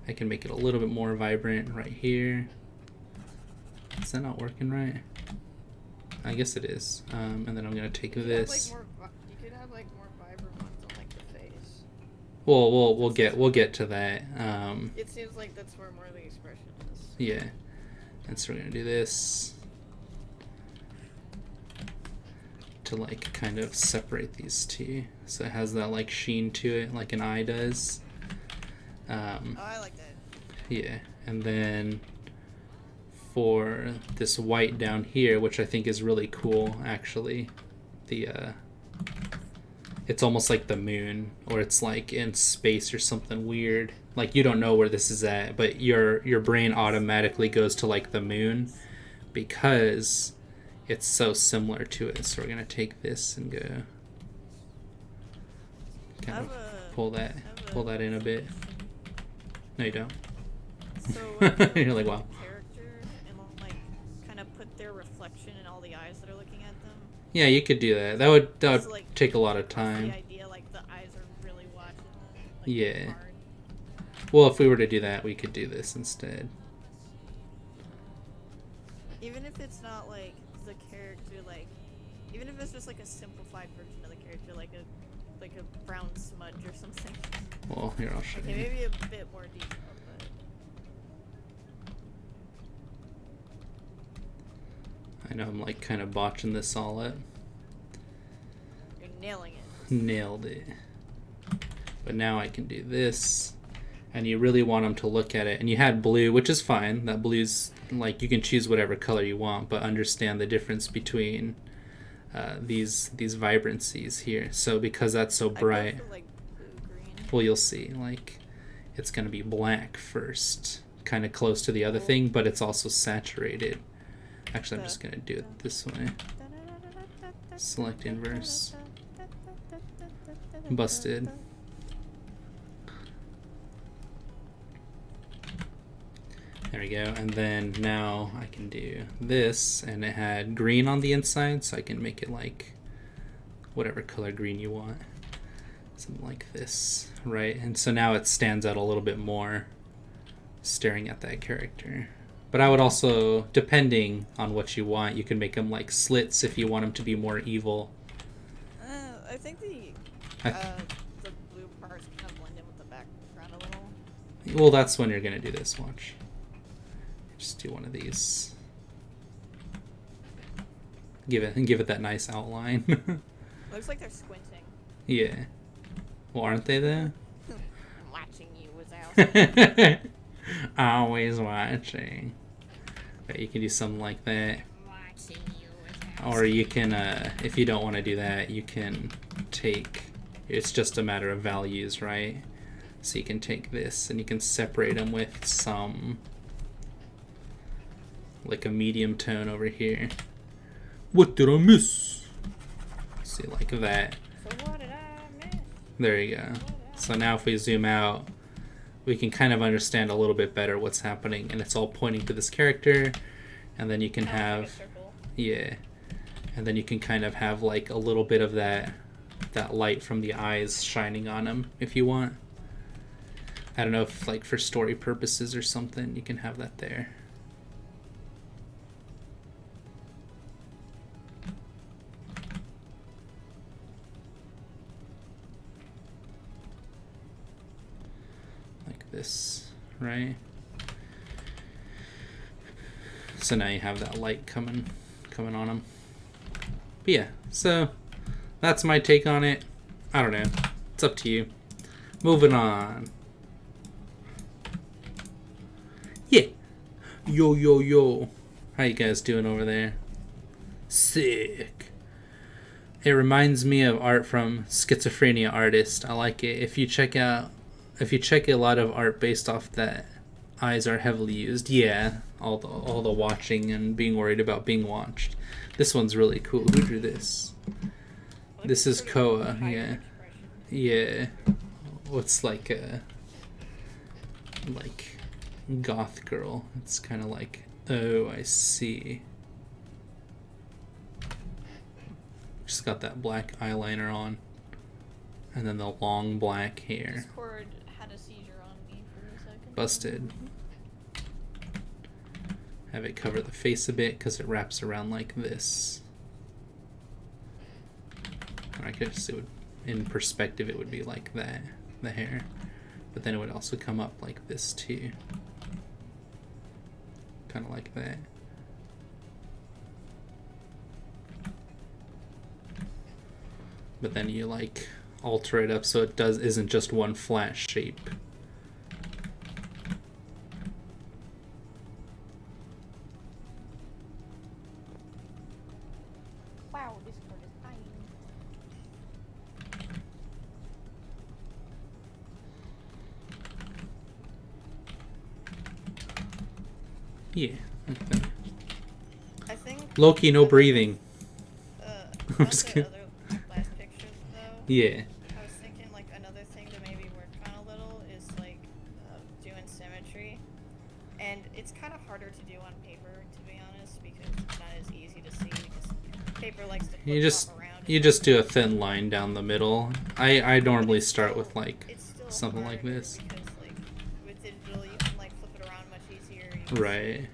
I can make it a little bit more vibrant right here. Is that not working right? I guess it is. And then I'm going to take this. You could have, like, more vibrant ones on, like, the face. Well, we'll get to that. It seems like that's where more of the expression is. Yeah. And so we're gonna do this to like kind of separate these two, so it has that like sheen to it, like an eye does. Oh, I like that. Yeah, and then for this white down here, which I think is really cool, actually, it's almost like the moon, or it's like in space or something weird. Like you don't know where this is at, but your brain automatically goes to like the moon because it's so similar to it. So we're gonna take this and go kind of pull that in a bit. No, you don't. So You're like, wow. character and like kind of put their reflection in all the eyes that are looking at them. Yeah, you could do that. That would It's like- take a lot of That's time. the idea, like the eyes are really watching them. Like, Yeah. hard. Well, if we were to do that, we could do this instead. Even if it's not like the character, like even if it's just like a simplified version of the character, like a brown smudge or something. Well, here, I'll show Okay, you. maybe a bit more detail, but I know I'm like kind of botching this all up. you're nailing it. Nailed it. But now I can do this. And you really want them to look at it. And you had blue, which is fine. That blue's like, you can choose whatever color you want, but understand the difference between these vibrancies here. So because that's so bright, I go for, like blue-green. well, you'll see, like, it's going to be black first, kind of close to the other thing, but it's also saturated. Actually, I'm just going to do it this way. Select inverse. Busted. There we go. And then now I can do this, and it had green on the inside, so I can make it like whatever color green you want. Something like this, right? And so now it stands out a little bit more staring at that character. But I would also, depending on what you want, you can make them like slits if you want them to be more evil. I think the blue parts kind of blend in with the background a little. Well, that's when you're gonna do this. Watch. Just do one of these. Give it that nice outline. Looks like they're squinting. Yeah. Well, aren't they though? I'm watching you was out. Always watching. But you can do something like that. Watching you was out. Or you can, if you don't want to do that, you can take, it's just a matter of values, right? So you can take this and you can separate them with some, like a medium tone over here. What did I miss? See, like that. So what did I miss? There you go. So now if we zoom out, we can kind of understand a little bit better what's happening, and it's all pointing to this character, and then you can have, yeah, and then you can kind of have like a little bit of that light from the eyes shining on him if you want. I don't know if like for story purposes or something you can have that there. This, right? So now you have that light coming on them. But yeah, so that's my take on it. I don't know. It's up to you. Moving on. Yeah. Yo. How you guys doing over there? Sick. It reminds me of art from Schizophrenia Artist. I like it. If you check a lot of art based off that, eyes are heavily used. Yeah, all the watching and being worried about being watched. This one's really cool. Who drew this? This is Koa. Yeah, yeah. What's like a goth girl? It's kind of like, oh, I see. She's got that black eyeliner on, and then the long black hair. Discord had a seizure on me for a second. Busted. Have it cover the face a bit because it wraps around like this. And I guess it would, in perspective, it would be like that, the hair. But then it would also come up like this too. Kind of like that. But then you like alter it up so it isn't just one flat shape. Wow, Discord is dying. Yeah, like that. I think Loki, no breathing. I'm just kidding. Other last pictures though. Yeah. I was thinking like another thing to maybe work on a little is like doing symmetry, and it's kind of harder to do on paper, to be honest, because it's not as easy to see because paper likes to flip around. You just do a thin line down the middle. I normally start with like It's still something like harder this. because like with digital you can like flip it around much easier. You can Right.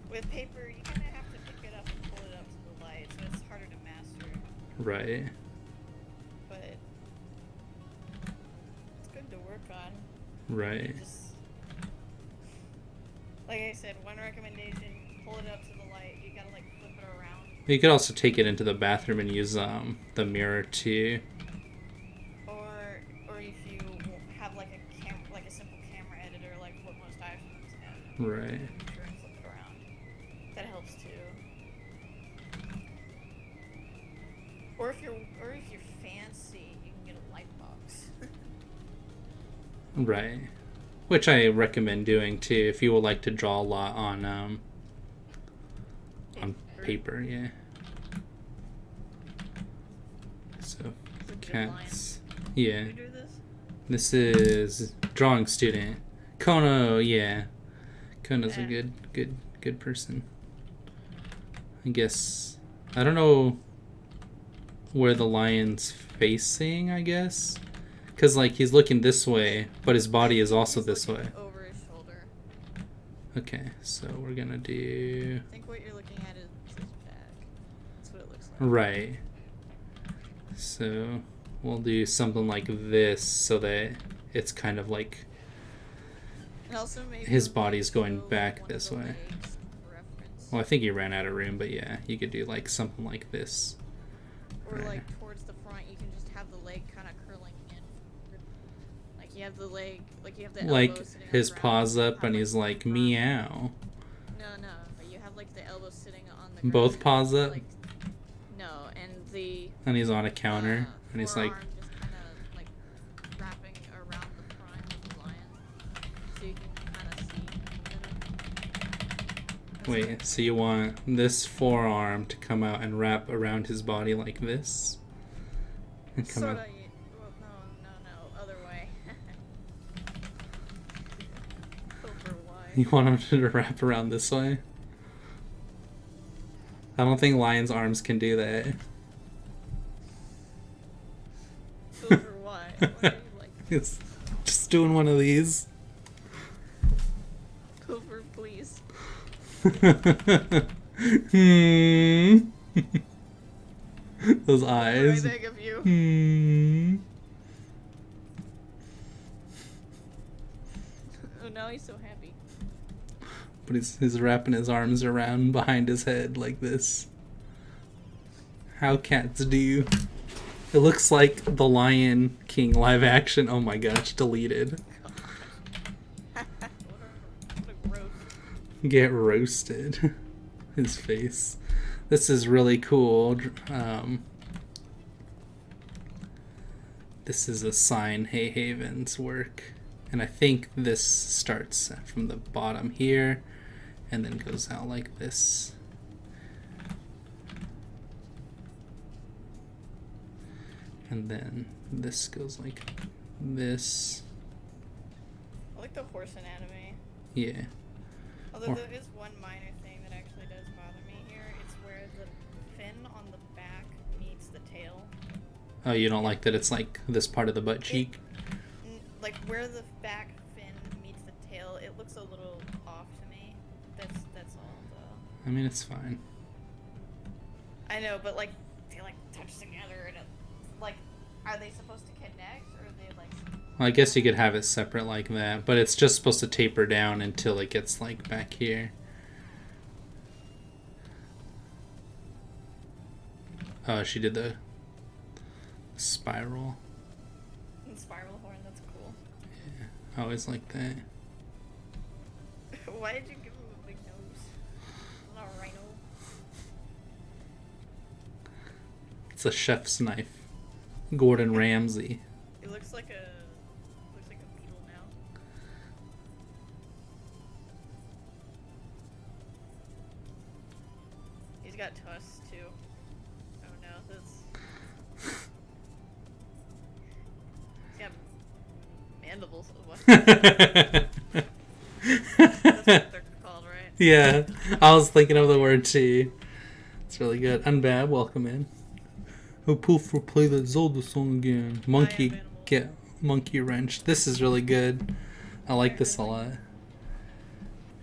With paper you kind of have to pick it up and pull it up to the light, so it's harder to master. Right. But it's good to work on. Right. Just like I said, one recommendation: pull it up to the light. You gotta like flip it around. You could also take it into the bathroom and use the mirror too. Or if you have like a simple camera editor, like what most iPhones have. Right. Make sure and flip it around. That helps too. Or if you're fancy, you can get a light box. Right. Which I recommend doing too if you would like to draw a lot on paper, yeah. So It's a good cats. line. Yeah. Did you do this? This is drawing student. Kono, yeah. Kono's a Eh. good person. I guess. I don't know where the lion's facing, I guess. Because, like, he's looking this way, but his body is also He's this looking way. over his shoulder. Okay, so we're gonna do... I think what you're looking at is his back. That's what it looks like. Right. So we'll do something like this so that it's kind of like And also maybe his body's going show back one this of the way. legs reference. Well, I think he ran out of room, but yeah, you could do like something like this. Or Right. like towards the front, you can just have the leg kind of curling in. Like you have the leg, like you have the Like elbow sitting on his the ground, paws you up have, and like, he's the like front- meow. No, but you have like the elbow sitting on the ground. Both paws up, Like, no, and the and he's on a counter, and he's like, forearm just kind of like wrapping around the front of the lion, so you can kind of see. That's wait, it. so you want this forearm to come out and wrap around his body like this? And come Sorta. out. Well, no, other way. Over why? You want him to wrap around this way? I don't think lion's arms can do that. Over why? Why are you like It's just doing one of these. over, please? Those What eyes. do I beg of you? Oh, now he's so happy. But he's wrapping his arms around behind his head like this. How cats do. It looks like the Lion King live action. Oh my gosh, deleted. What a gross. Get roasted. His face. This is really cool. This is a sign Hay Haven's work. And I think this starts from the bottom here and then goes out like this. And then this goes like this. I like the horse anatomy. Yeah. Although Or- there is one minor thing that actually does bother me here. It's where the fin on the back meets the tail. Oh, you don't like that it's like this part of the butt cheek? Like where the back fin meets the tail, it looks a little off to me. That's all though. I mean, it's fine. I know, but like they like touch together and it, like, are they supposed to connect or are they like? Well, I guess you could have it separate like that, but it's just supposed to taper down until it gets like back here. Oh, she did the spiral. Spiral horn? That's cool. I always like that. Why did you give him a big nose? Not a rhino. It's a chef's knife. Gordon Ramsay. It looks like a beetle now. He's got tusks too. Oh no, that's. He's got mandibles. What? That's what they're called, right? Yeah, I was thinking of the word too. It's really good. Unbad, welcome in. Oh, Pilfer, play that Zelda song again. Monkey, animal. get Monkey Wrench. This is really good. I like this a lot.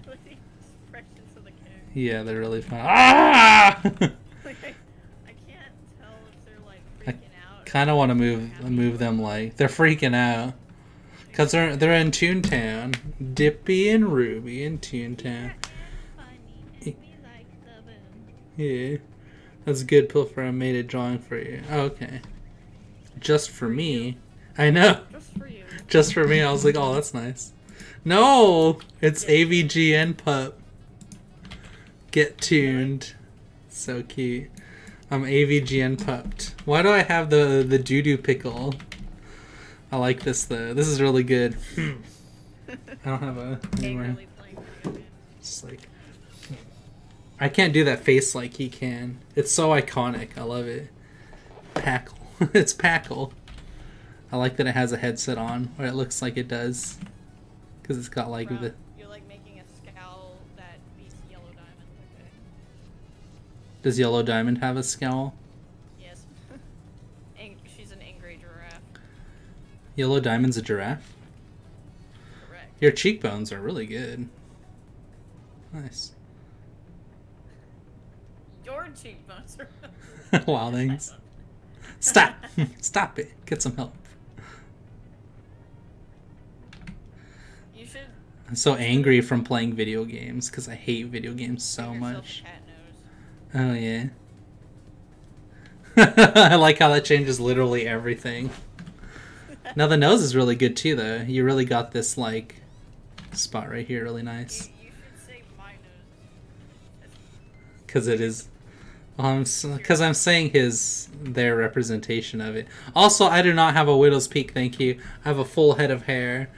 The expressions of the character. Yeah, they're really fun. Ah! Like, I can't tell if they're like freaking out. or Kind of want to happy. move them like they're freaking out because they're in Toontown. Dippy and Ruby in Toontown. Yeah, that's good, Pilfer. I made a drawing for you. Okay, just for me. I know, Just for you. just for me. I was like, oh, that's nice. No, it's AVGN pup. Get tuned. So cute. I'm AVGN pupped. Why do I have the doo-doo pickle? I like this though. This is really good. I don't have a anywhere. Angrily playing video games. Just like I can't do that face like he can. It's so iconic. I love it. Packle. It's Packle. I like that it has a headset on, or it looks like it does. Because it's got like Rob, the... you're like making a scowl that beats Yellow Diamond. Okay. Does Yellow Diamond have a scowl? Yes. She's an angry giraffe. Yellow Diamond's a giraffe? Correct. Your cheekbones are really good. Nice. Your cheekbones are. Wildings. Stop! Stop it. Get some help. You should. I'm so angry from playing video games because I hate video games so give yourself much. a cat nose. Oh, yeah. I like how that changes literally everything. Now, the nose is really good too, though. You really got this, like, spot right here really nice. You should say my nose. Because it is... Because I'm saying their representation of it. Also, I do not have a widow's peak, thank you. I have a full head of hair.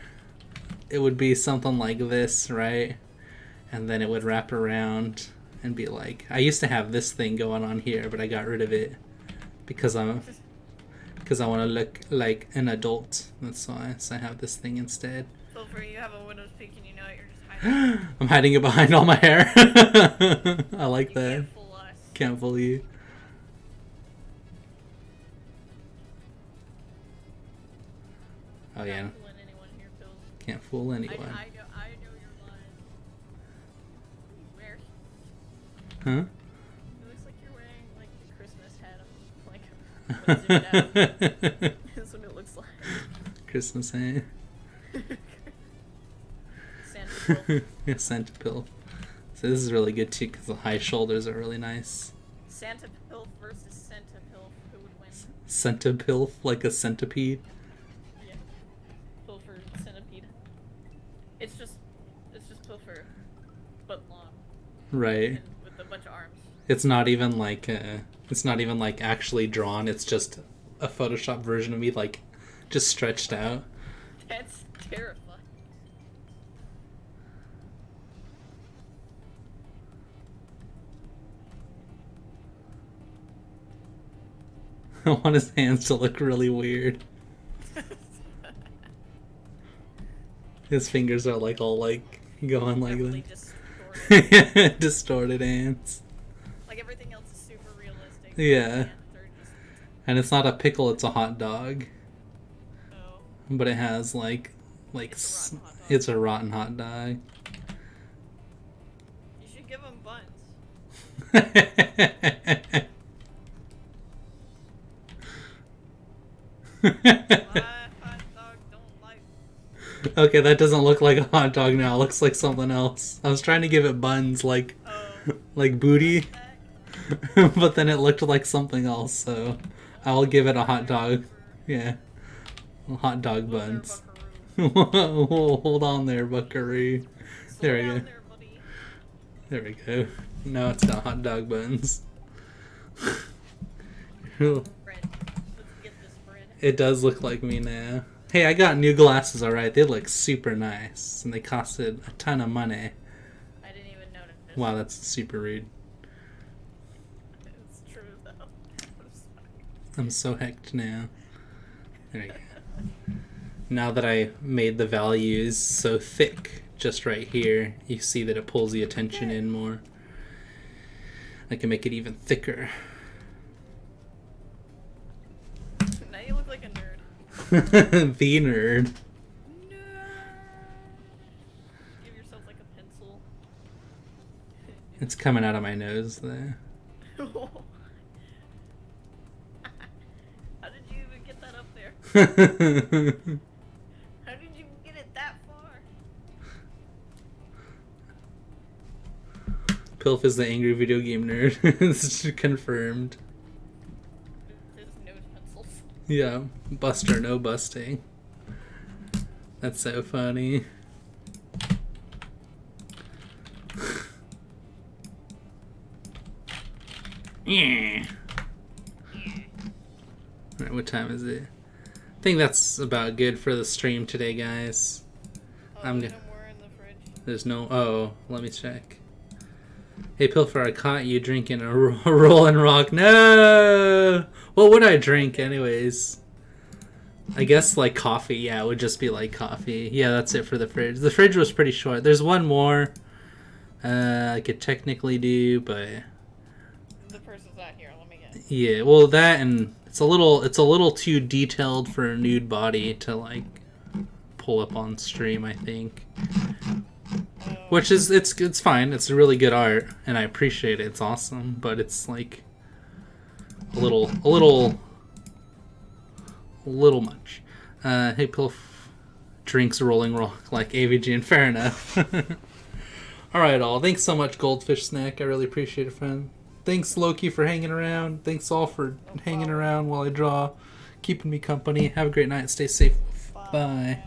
It would be something like this, right? And then it would wrap around and be like... I used to have this thing going on here, but I got rid of it. Because I want to look like an adult. That's why. So I have this thing instead. So for you have a widow's peak and you know it, you're just hiding. I'm hiding it behind all my hair. I like You that. can't fool us. Can't fool you. Oh yeah, Not fooling anyone here, Phil. can't fool I anyone. know your lies. Where? Huh? It looks like you're wearing like the Christmas hat. I'm like, zoom it out. That's what it looks like. Christmas hat. Santa Claus. Yeah, Santa pill. So this is really good too because the high shoulders are really nice. Santa Pilf versus Santa Pilf. Who would win? Santa pill like a centipede. Yeah. Pilfer centipede. It's just Pilfer, but long Right. and with a bunch of arms. It's not even like actually drawn. It's just a Photoshop version of me like just stretched out. That's terrifying. I want his hands to look really weird. His fingers are like all like going like Heavily that. distorted. Distorted hands. Like everything else is super realistic. Yeah. Hands are just, And it's not a pickle, it's a hot dog. oh. But it has like It's a rotten hot dog. it's a rotten hot dog. You should give him buns. My hot dog don't like. Okay, that doesn't look like a hot dog now. It looks like something else. I was trying to give it buns like Oh. like booty, Back. but then it looked like something else, so I will give it a hot dog. Yeah. Hot dog Whoa there, buns. buckaroo. Hold on there, buckaroo. Slow There we down go. there, buddy. There we go. Now it's got hot dog buns. Ooh, Bread. Let's get this bread. it does look like me now. Hey, I got new glasses, alright. They look super nice. And they costed a ton of money. I didn't even notice. Wow, that's super rude. It's true though. I'm sorry. I'm so hecked now. There we go. Now that I made the values so thick, just right here, you see that it pulls the attention in more. I can make it even thicker. Now you look like a nerd. The nerd. Give yourself like a pencil. It's coming out of my nose there. How did you even get that up there? How did you get it that far? Pilf is the angry video game nerd. It's confirmed. His nose pencils. Yeah, bust or no busting. That's so funny. Yeah. Alright, what time is it? I think that's about good for the stream today, guys. Oh, I'm there's go- no more in the fridge. There's no... Oh, let me check. Hey, Pilfer, I caught you drinking a Roll and Rock. No! What would I drink anyways? I guess like coffee. Yeah, it would just be like coffee. Yeah, that's it for the fridge. The fridge was pretty short. There's one more I could technically do, but The person's not here. Let me guess. yeah, well that, and it's a little too detailed for a nude body to like pull up on stream, I think. Which is it's fine. It's really good art and I appreciate it. It's awesome, but it's like a little much. Hey, Pilf drinks Rolling Rock like AVG, and fair enough. Alright, all. Thanks so much, Goldfish Snack. I really appreciate it, friend. Thanks, Loki, for hanging around. Thanks, all, for hanging around while I draw, keeping me company. Have a great night. Stay safe. Bye. Bye.